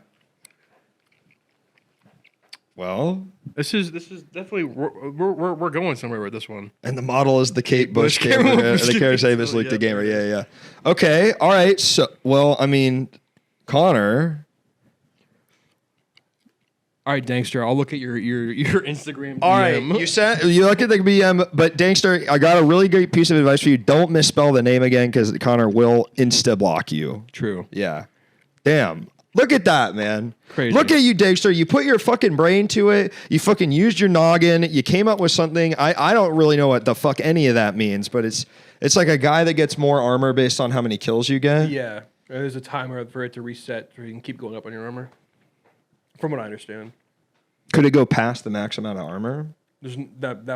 Well, This is definitely we're going somewhere with this one. and the model is the Kate Bush Bush gamer, gamer. the Kara Savis Luke Yeah. the gamer. Yeah. Okay. All right. So, well, I mean, Connor. All right, Dankster, I'll look at your Instagram DM. All right, you look at the BM, but Dankster, I got a really great piece of advice for you. Don't misspell the name again because Connor will insta block you. True. Yeah. Damn. Look at that, man. Crazy. Look at you, Dankster. You put your fucking brain to it. You fucking used your noggin. You came up with something. I don't really know what the fuck any of that means, but it's like a guy that gets more armor based on how many kills you get. Yeah. There's a timer for it to reset so you can keep going up on your armor. From what I understand. Could it go past the max amount of armor? That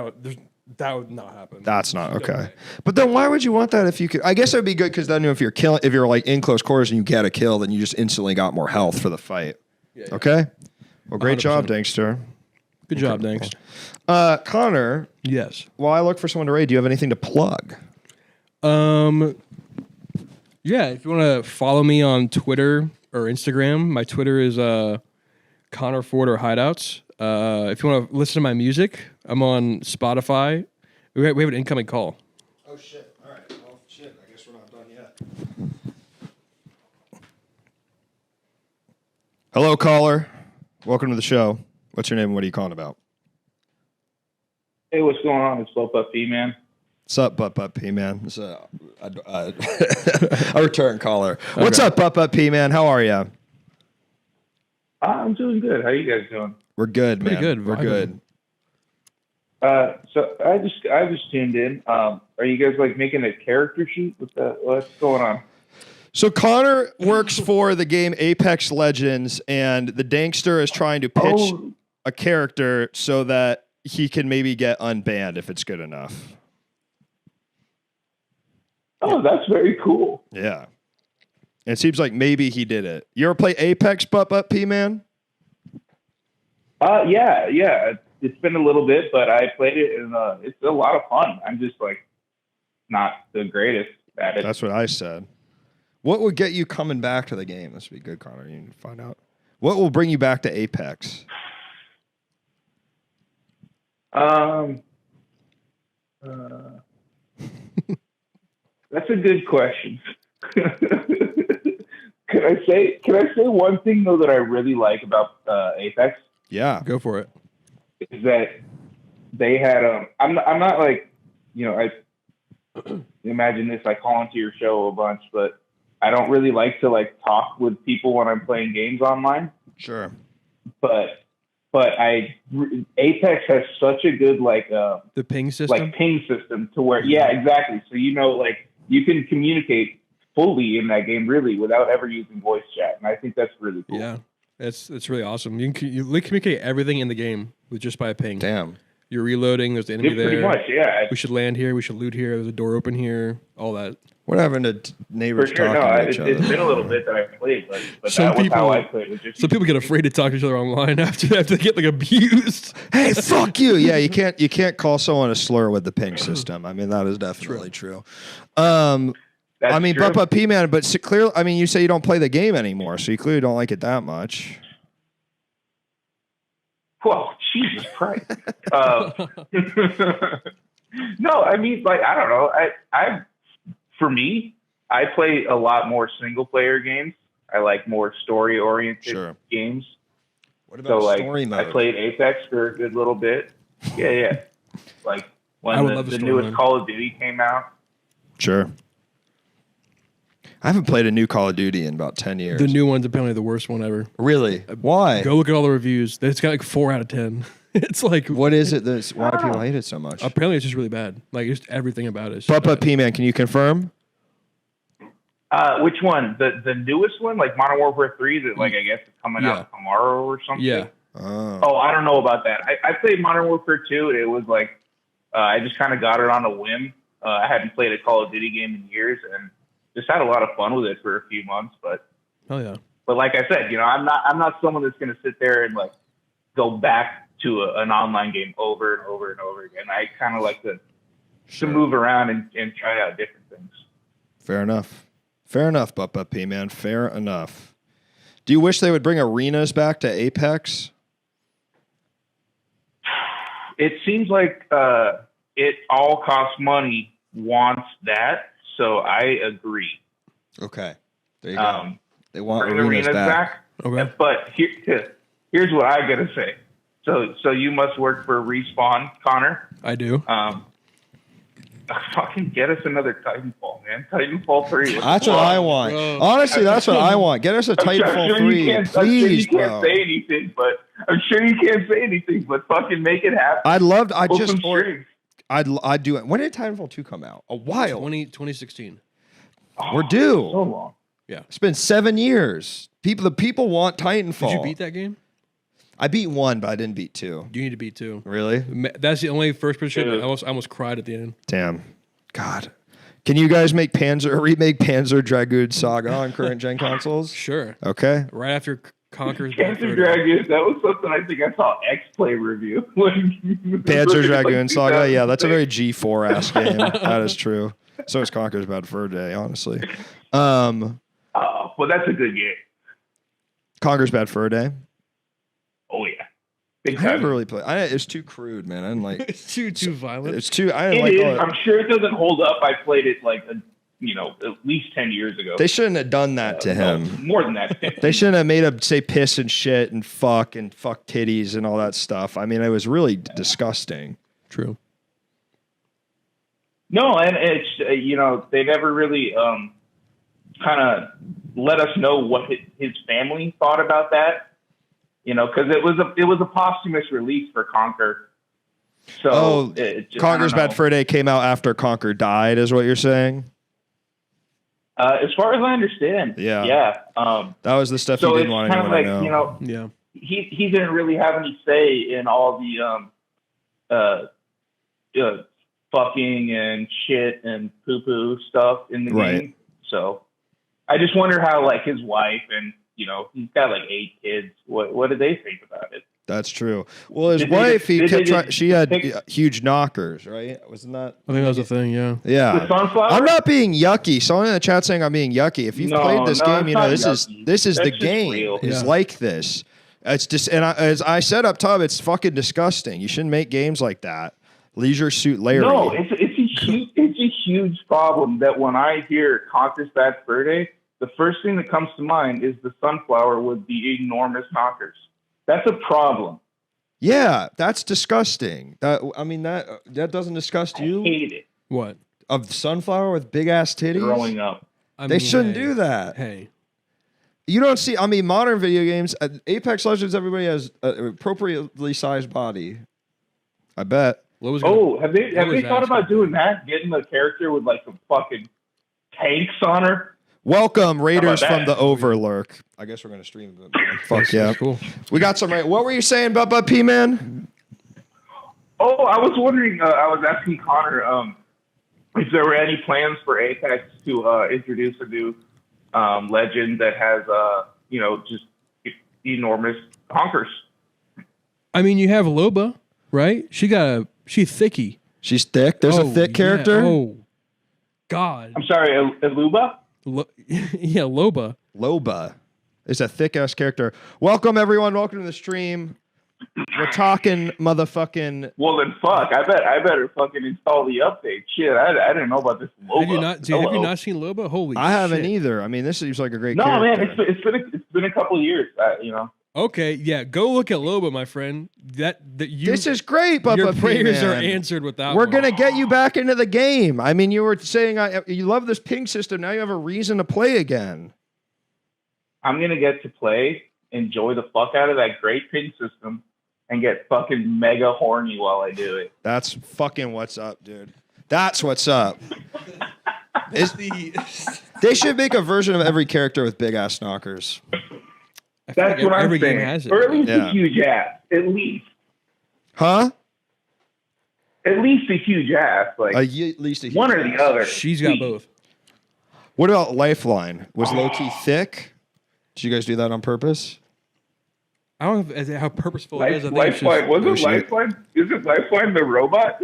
would not happen. That's not No okay. way. But then why would you want that if you could? I guess it would be good because then if you're like in close quarters and you get a kill, then you just instantly got more health for the fight. Yeah. Okay. Well, great 100%. job, Dankster. Good job, thanks. Connor, Yes. while I look for someone to raid, do you have anything to plug? Yeah, if you want to follow me on Twitter or Instagram, my Twitter is Conor Ford or Hideouts. If you want to listen to my music, I'm on Spotify. We have an incoming call. Oh, shit. All right. Well, shit. I guess we're not done yet. Hello, caller. Welcome to the show. What's your name and what are you calling about? Hey, what's going on? It's Butt P, man. What's up, Butt P, man? It's a return caller. What's up, Butt P, man? How are you? I'm doing good. How you guys doing? We're good, man. Pretty good. We're good. So I just tuned in. Are you guys like making a character sheet? What's going on? So Connor works for the game Apex Legends, and the Dankster is trying to pitch a character so that he can maybe get unbanned if it's good enough. Oh, that's very cool. Yeah. It seems like maybe he did it. You ever play Apex, Butt P, man? Yeah. It's been a little bit, but I played it, and it's a lot of fun. I'm just like not the greatest at it. That's what I said. What would get you coming back to the game? This would be good, Connor. You need to find out. What will bring you back to Apex? That's a good question. Can I say one thing though that I really like about Apex? Yeah, Go for it. Is that they had I'm not like, I imagine this, I call into your show a bunch, but I don't really like to like talk with people when I'm playing games online. sure. But Apex has such a good The ping system. ping system to where exactly. So like you can communicate fully in that game really without ever using voice chat, and I think that's really cool. Yeah, it's really awesome. You communicate everything in the game with just by a ping. Damn. You're reloading. There's the enemy there. Pretty much, yeah. We should land here. We should loot here. There's a door open here. All that. What happened to For neighbors sure, talking no, to each it's other? been a little bit that I played, but Some that was people- how I played. Was just Some people get afraid to talk to each other online after they get like abused. Hey, fuck you! Yeah, you can't call someone a slur with the ping system. I mean, that is definitely true. That's true. Butt P, man, but clearly, I mean, you say you don't play the game anymore, so you clearly don't like it that much. Whoa, Jesus Christ! No, I mean, like, I don't know. For me, I play a lot more single player games. I like more story oriented games. What So about like, story mode? I played Apex for a good little bit. Yeah. Like I would when love the the story newest mode. Call of Duty came out. Sure. I haven't played a new Call of Duty in about 10 years. The new one's apparently the worst one ever. Really? Why? Go look at all the reviews. It's got like 4 out of 10. It's like What is it that's why people hate it so much? apparently it's just really bad. Like just everything about it. Is just Butt bad. P, man, can you confirm? Which one? The newest one, like Modern Warfare 3, that like I guess is coming out tomorrow or something. Yeah. Oh, I don't know about that. I played Modern Warfare 2. It was like I just kind of got it on a whim. I hadn't played a Call of Duty game in years, and just had a lot of fun with it for a few months. But yeah. But like I said, I'm not someone that's going to sit there and like go back to an online game over and over and over again. I kind of like to move around and try out different things. Fair enough. Fair enough, Butt P, man. Fair enough. Do you wish they would bring arenas back to Apex? It seems like it all costs money wants that, so I agree. Okay. There you go. They want Bring arenas back. Okay. But here's what I gotta say. So you must work for Respawn, Connor. I do. Fucking get us another Titanfall, man. Titanfall 3. That's what I want. Bro. Honestly, that's what I want. Get us a Titanfall 3, I'm sure please, you can't bro. say anything, but fucking make it happen. I'd Pull some strings. I'd do it. When did Titanfall 2 come out? A while. 2016. We're due. So long. Yeah. It's been 7 years. The people want Titanfall. Did you beat that game? I beat 1, but I didn't beat 2. You need to beat 2. Really? That's the only first person. I almost cried at the end. Damn. God. Can you guys remake Panzer Dragoon Saga on current gen consoles? Sure. Okay. Right after Conquer's Panzer Dragoon, that was something I think I saw X-Play review. Panzer Dragoon Saga, yeah, that's a very G4 ass game. That is true. So is Conquer's Bad Fur Day, honestly. Well, that's a good game. Conquer's Bad Fur Day. Big I time. never really played. It was too crude, man. I didn't like. It's too violent. It's too. I It didn't like. is. All that. I'm sure it doesn't hold up. I played it like at least 10 years ago. They shouldn't have done that to No, him. more than that. 15. They shouldn't have made him say piss and shit and fuck titties and all that stuff. I mean, it was really disgusting. True. No, and it's they never really kind of let us know what his family thought about that. Because it was a posthumous release for Conquer. So Conquer's Bad Fur Day came out after Conquer died, is what you're saying? As far as I understand, yeah. That was the stuff you didn't want anyone to know. Yeah. He didn't really have any say in all the fucking and shit and poo poo stuff in the game. So I just wonder how his wife and he's got 8 kids. What did they think about it? That's true. Well, his wife, she had huge knockers, right? Wasn't that? I think that was a thing. Yeah. Yeah. The sunflower? I'm not being yucky. Someone in the chat saying I'm being yucky. If you've played this game, this is the game. Real. It's like this. It's just, and as I said up top, it's fucking disgusting. You shouldn't make games like that. Leisure Suit Larry. No, it's a huge problem that when I hear Conquer's Bad Fur Day, the first thing that comes to mind is the sunflower with the enormous knockers. That's a problem. Yeah, that's disgusting. That doesn't disgust you? I hate it. What? Of the sunflower with big ass titties? Growing up. They shouldn't do that. Hey. You don't see, modern video games, Apex Legends, everybody has an appropriately sized body. I bet. Have they thought about doing that? Getting a character with some fucking tanks on her? Welcome, Raiders from the Overlurk. I guess we're going to stream it. Fuck yeah. Cool. We got some, right? What were you saying about P-Man? Oh, I was wondering, I was asking Conor if there were any plans for Apex to introduce a new legend that has, just enormous honkers. You have Loba, right? She's thicky. She's thick? There's a thick character? Oh, God. I'm sorry, Aluba? Yeah, Loba. Loba is a thick-ass character. Welcome, everyone. Welcome to the stream. We're talking motherfucking... Well, then fuck. I better fucking install the update. Shit, I didn't know about this Loba. Have you not seen Loba? Holy shit. I haven't either. This seems like a great No, character. man, it's been a couple of years, Okay, yeah, go look at Loba, my friend. This is great, Bubba your P, prayers are man. answered with that We're one. going to get you back into the game. You were saying you love this ping system. Now you have a reason to play again. I'm going to get to play, enjoy the fuck out of that great ping system, and get fucking mega horny while I do it. That's fucking what's up, dude. That's what's up. They should make a version of every character with big-ass knockers. That's what I'm every saying. game has it. Or at least Yeah. a huge ass. At least. Huh? At least a huge ass. At least a huge one or the other. She's got both. What about Lifeline? Was Loki thick? Did you guys do that on purpose? I don't know how purposeful it is. I think it's Lifeline. just, Wasn't Lifeline? Isn't Lifeline the robot?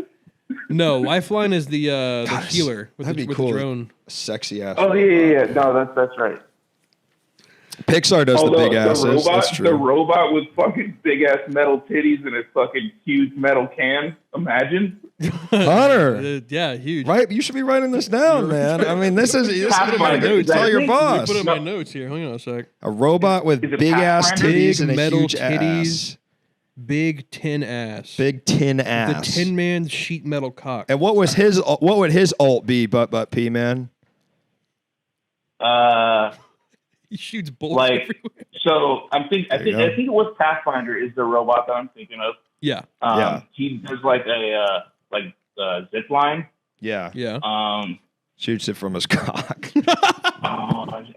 no, Lifeline is the healer with that'd the be cool. drone. Sexy ass. Oh, yeah. No, that's right. Pixar does the big asses. Robot, That's true. The robot with fucking big ass metal titties and a fucking huge metal can. Imagine. Hunter. Yeah, huge. Right? You should be writing this down, man. This is my notes. Tell your boss. Put in my notes here. Hang on a sec. A robot with Is it big ass Pathfinder? titties and a Metal huge titties. ass. Big tin ass. Big tin The ass. Tin Man sheet metal cock. And what would his ult be, Butt P man? He shoots bullets everywhere. So I think it was Pathfinder is the robot that I'm thinking of. Yeah. He does a zip line. Yeah. Yeah. Shoots it from his cock.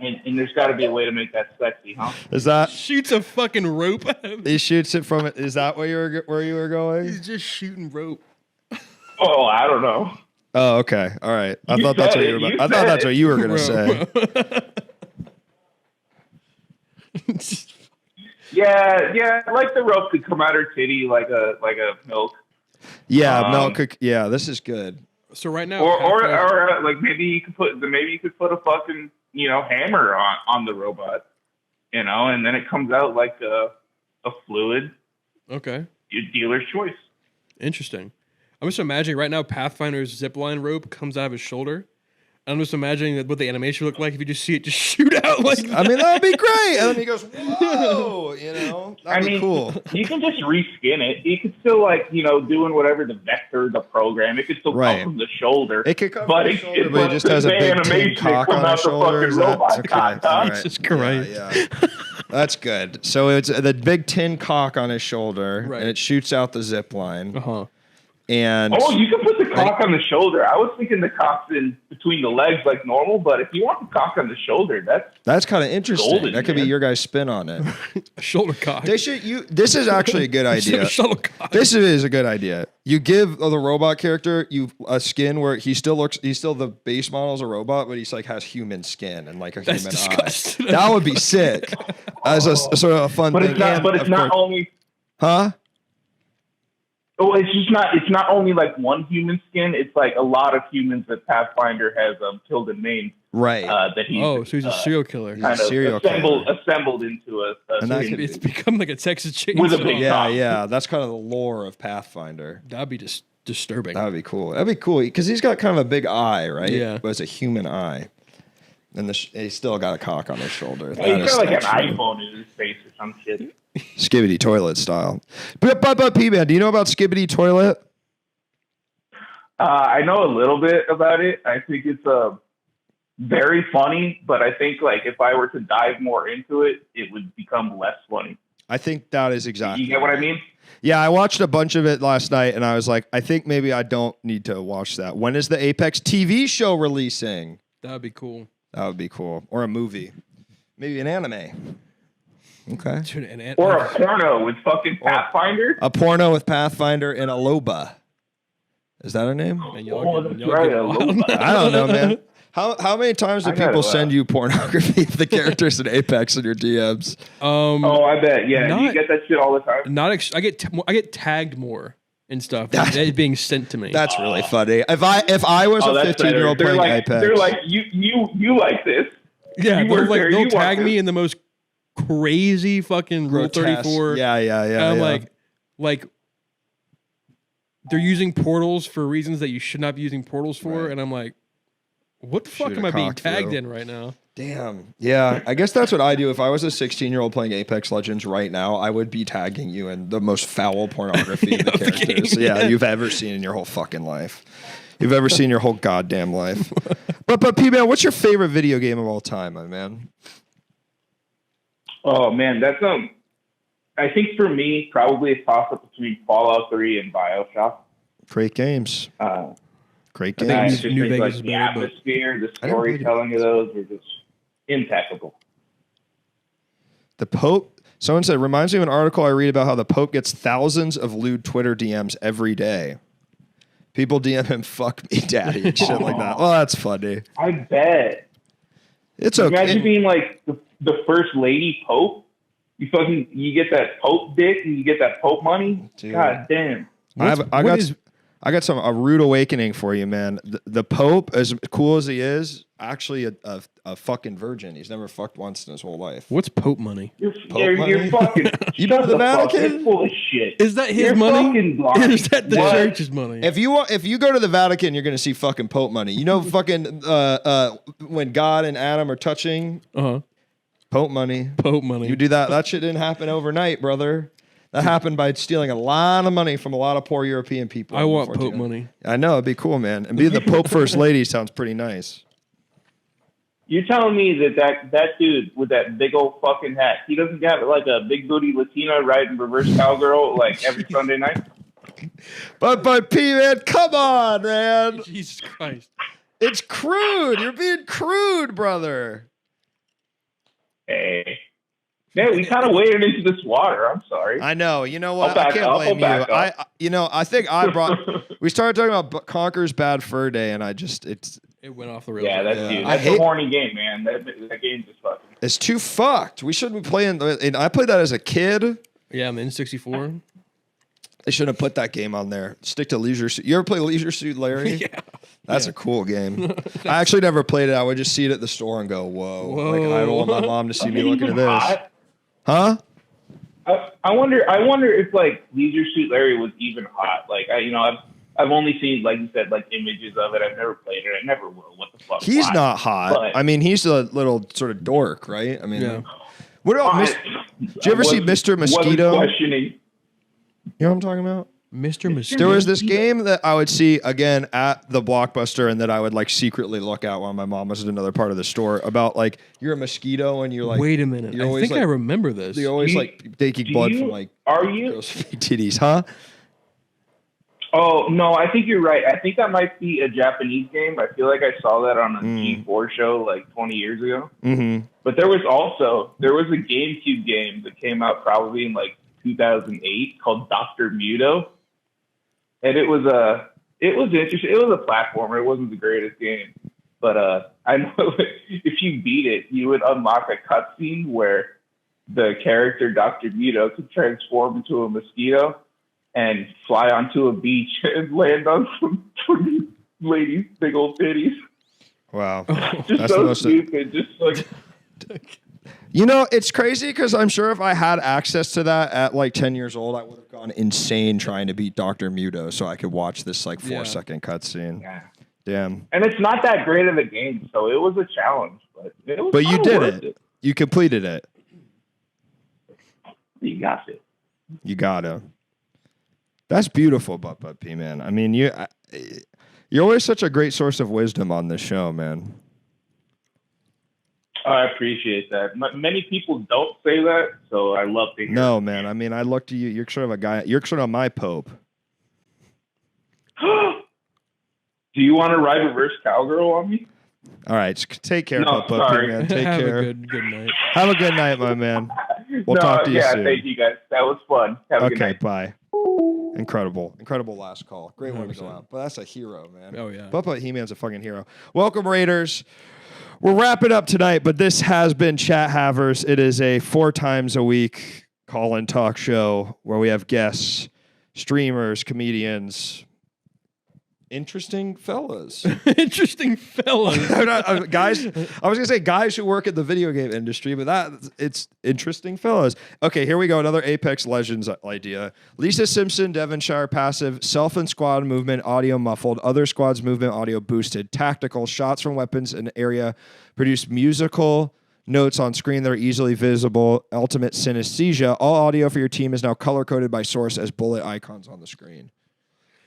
And there's got to be a way to make that sexy, huh? Is that Shoots a fucking rope. he shoots it from it? Is that where you were going? He's just shooting rope. Oh, I don't know. Oh, okay. All right. I You thought that's said what it. you were. You I thought said that's it. what you were gonna say. Yeah, like the rope could come out her titty like a milk. Yeah, milk. Yeah, this is good. So right now, Or like maybe you could put a fucking hammer on the robot, and then it comes out like a fluid, Okay. Your dealer's choice. Interesting. I'm just imagining right now Pathfinder's zipline rope comes out of his shoulder. I'm just imagining what the animation would look like if you just see it just shoot out like that. I mean, that would be great. And then he goes, whoa, that'd be cool. You can just reskin it. You could still doing whatever the vector, the program. It could still come from the shoulder. It could come from the shoulder, but he just has a big tin cock on his shoulder. Is that okay? All right. Jesus Christ. Yeah. That's good. So it's the big tin cock on his shoulder, and it shoots out the zip line. Uh-huh. And you can put the cock on the shoulder. I was thinking the cock's in between the legs like normal, but if you want the cock on the shoulder, that's kind of interesting. golden, that could be your guys' spin on it. A shoulder cock. This is actually a good idea. Shuttlecock. This is a good idea. You give the robot character a skin where he's still the base model's a robot, but he's like has human skin and like a human disgusting. eye. That would be sick. As a sort of a fun thing. It's not only. Huh? Oh, it's not only like one human skin. It's like a lot of humans that Pathfinder has killed and maimed. Right. That so he's a serial killer. Assembled into a it's become like a Texas Chainsaw. With a big cock. Yeah. That's kind of the lore of Pathfinder. That'd be just disturbing. That'd be cool. That'd be cool because he's got kind of a big eye, right? Yeah. But it's a human eye. And he's still got a cock on his shoulder. Yeah, he's got like an iPhone in his face or some shit. Skibbity toilet style. But P-Man, do you know about Skibbity toilet? I know a little bit about it. I think it's very funny, but I think like if I were to dive more into it, it would become less funny. I think that is exactly. You get what I mean? Yeah, I watched a bunch of it last night, and I was like, I think maybe I don't need to watch that. When is the Apex TV show releasing? That'd be cool. That would be cool. Or a movie. Maybe an anime. Okay. Dude, or a porno with fucking Pathfinder. A porno with Pathfinder and Aloba. Is that her name? That's right. I don't know, man. How many times do people send you pornography of the characters in Apex in your DMs? I bet. Yeah, you get that shit all the time. I get tagged more and stuff. It's being sent to me. That's really funny. If I was a 15-year-old playing Apex, they're like you like this. Yeah, they'll tag me in the most crazy fucking Rule 34. Yeah. And I'm like they're using portals for reasons that you should not be using portals for, and I'm like, what the fuck am I being tagged in right now? Damn. Yeah, I guess that's what I do. If I was a 16-year-old playing Apex Legends right now, I would be tagging you in the most foul pornography of the characters you've ever seen in your whole fucking life. You've ever seen your whole goddamn life. But P-Man, what's your favorite video game of all time, my man? Oh man, that's I think for me, probably a toss-up between Fallout 3 and BioShock. Great games. Great games. I just think like the atmosphere, the storytelling of those are just impeccable. The Pope, someone said, reminds me of an article I read about how the Pope gets thousands of lewd Twitter DMs every day. People DM him, fuck me, daddy, and shit like that. Well, that's funny. I bet. It's okay. Imagine being like the first lady Pope. You get that Pope dick and you get that Pope money. Dude. God damn. I got a rude awakening for you, man. The Pope, as cool as he is, actually a fucking virgin. He's never fucked once in his whole life. What's Pope money? You're fucking. You know the Vatican? You're full of shit. Is that his money? Or is that the church's money? If you go to the Vatican, you're gonna see fucking Pope money. You know, fucking when God and Adam are touching. Pope money. Pope money. You do that. That shit didn't happen overnight, brother. That happened by stealing a lot of money from a lot of poor European people. I want Pope money. I know. It'd be cool, man. And being the Pope First Lady sounds pretty nice. You're telling me that dude with that big old fucking hat, he doesn't got like a big booty Latina riding reverse cowgirl like every Sunday night? But P-Man, come on, man. Jesus Christ. It's crude. You're being crude, brother. Hey. Man, we kind of waded into this water. I'm sorry. I know. You know what? I can't blame you. I think I brought. We started talking about Conker's Bad Fur Day, and it went off the rails. Yeah, that's you. That's a horny game, man. That game's just fucking. It's too fucked. We shouldn't be playing. And I played that as a kid. Yeah, I'm in 64. They shouldn't have put that game on there. Stick to Leisure Suit. You ever play Leisure Suit Larry? Yeah. That's a cool game. I actually never played it. I would just see it at the store and go, whoa. Like, I don't want my mom to see me looking at this. Hot? Huh? I wonder if like Leisure Suit Larry was even hot. Like I've only seen, like you said, like images of it. I've never played it. I never will. What the fuck? He's Why? not hot. But, I mean, he's a little sort of dork, right? I mean, what about? Did you ever see Mr. Mosquito? Questioning. You know what I'm talking about? Mr. Mosquito. There was this game that I would see again at the Blockbuster, and that I would like secretly look at while my mom was in another part of the store. About like you're a mosquito and you're like, wait a minute, I think I remember this. They always like taking blood from like girls' titties, huh? Oh no, I think you're right. I think that might be a Japanese game. I feel like I saw that on a G4 show like 20 years ago. Mm-hmm. But there was a GameCube game that came out probably in like 2008 called Dr. Muto. And it was interesting. It was a platformer. It wasn't the greatest game, but I know if you beat it, you would unlock a cutscene where the character Dr. Muto could transform into a mosquito and fly onto a beach and land on some lady's big old titties. Wow, just that's so stupid. Just like. You know, it's crazy because I'm sure if I had access to that at like 10 years old, I would have gone insane trying to beat Dr. Muto so I could watch this like 4-second cutscene. Yeah. Damn. And it's not that great of a game, so it was a challenge. But you did it. You completed it. You got it. You gotta. That's beautiful, Butt P, man. I mean, you're always such a great source of wisdom on this show, man. I appreciate that. Many people don't say that, so I love to hear. No, man. I mean, I look to you. You're sort of a guy. You're sort of my pope. Do you want to ride reverse cowgirl on me? All right. Take care, no, Butt P, man. Take Have care. a good night. Have a good night, my man. We'll talk to you soon. Thank you, guys. That was fun. Have a good night. Bye. Incredible last call. Great one to go out. But that's a hero, man. Oh yeah. Bubba He-Man's a fucking hero. Welcome, Raiders. We're wrapping up tonight, but this has been Chat Havers. It is a 4 times a week call-in talk show where we have guests, streamers, comedians, interesting fellas. Interesting fellas. Guys, I was going to say guys who work in the video game industry, but it's interesting fellas. Okay, here we go. Another Apex Legends idea. Lisa Simpson, Devonshire passive, self and squad movement, audio muffled, other squads movement, audio boosted, tactical, shots from weapons in area, produce musical notes on screen that are easily visible, ultimate synesthesia. All audio for your team is now color-coded by source as bullet icons on the screen.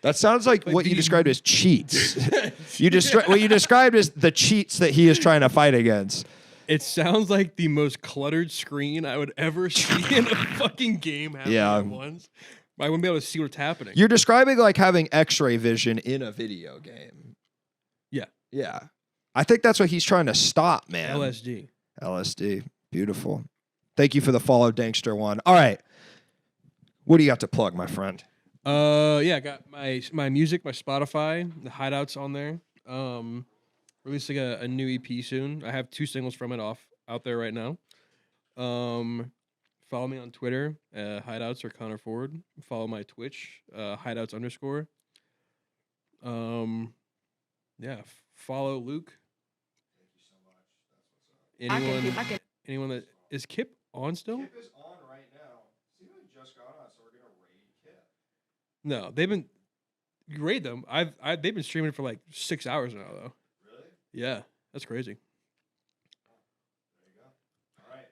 That sounds like what you described as cheats. What you described as the cheats that he is trying to fight against. It sounds like the most cluttered screen I would ever see in a fucking game happening at once. I wouldn't be able to see what's happening. You're describing like having X-ray vision in a video game. Yeah. Yeah. I think that's what he's trying to stop, man. LSD. Beautiful. Thank you for the follow, Dankster one. All right. What do you got to plug, my friend? I got my music, my Spotify, the Hideouts on there. Releasing a new EP soon. I have 2 singles from it out there right now. Follow me on Twitter, Hideouts or Conor Ford. Follow my Twitch, Hideouts_. Follow Luke. Thank you so much. Anyone that is Kip on still? Kip is on right now. Seems like just got on, so we're gonna raid Kip. No, you raid them. They've been streaming for like 6 hours now though. Really? Yeah, that's crazy. There you go. All right.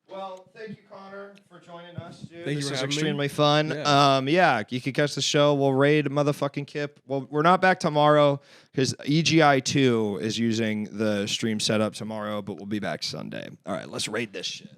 Well, thank you, Conor, for joining us, dude. Thank you this for is having me. extremely fun. Yeah. You can catch the show. We'll raid motherfucking Kip. Well, we're not back tomorrow because EGI2 is using the stream setup tomorrow, but we'll be back Sunday. All right, let's raid this shit.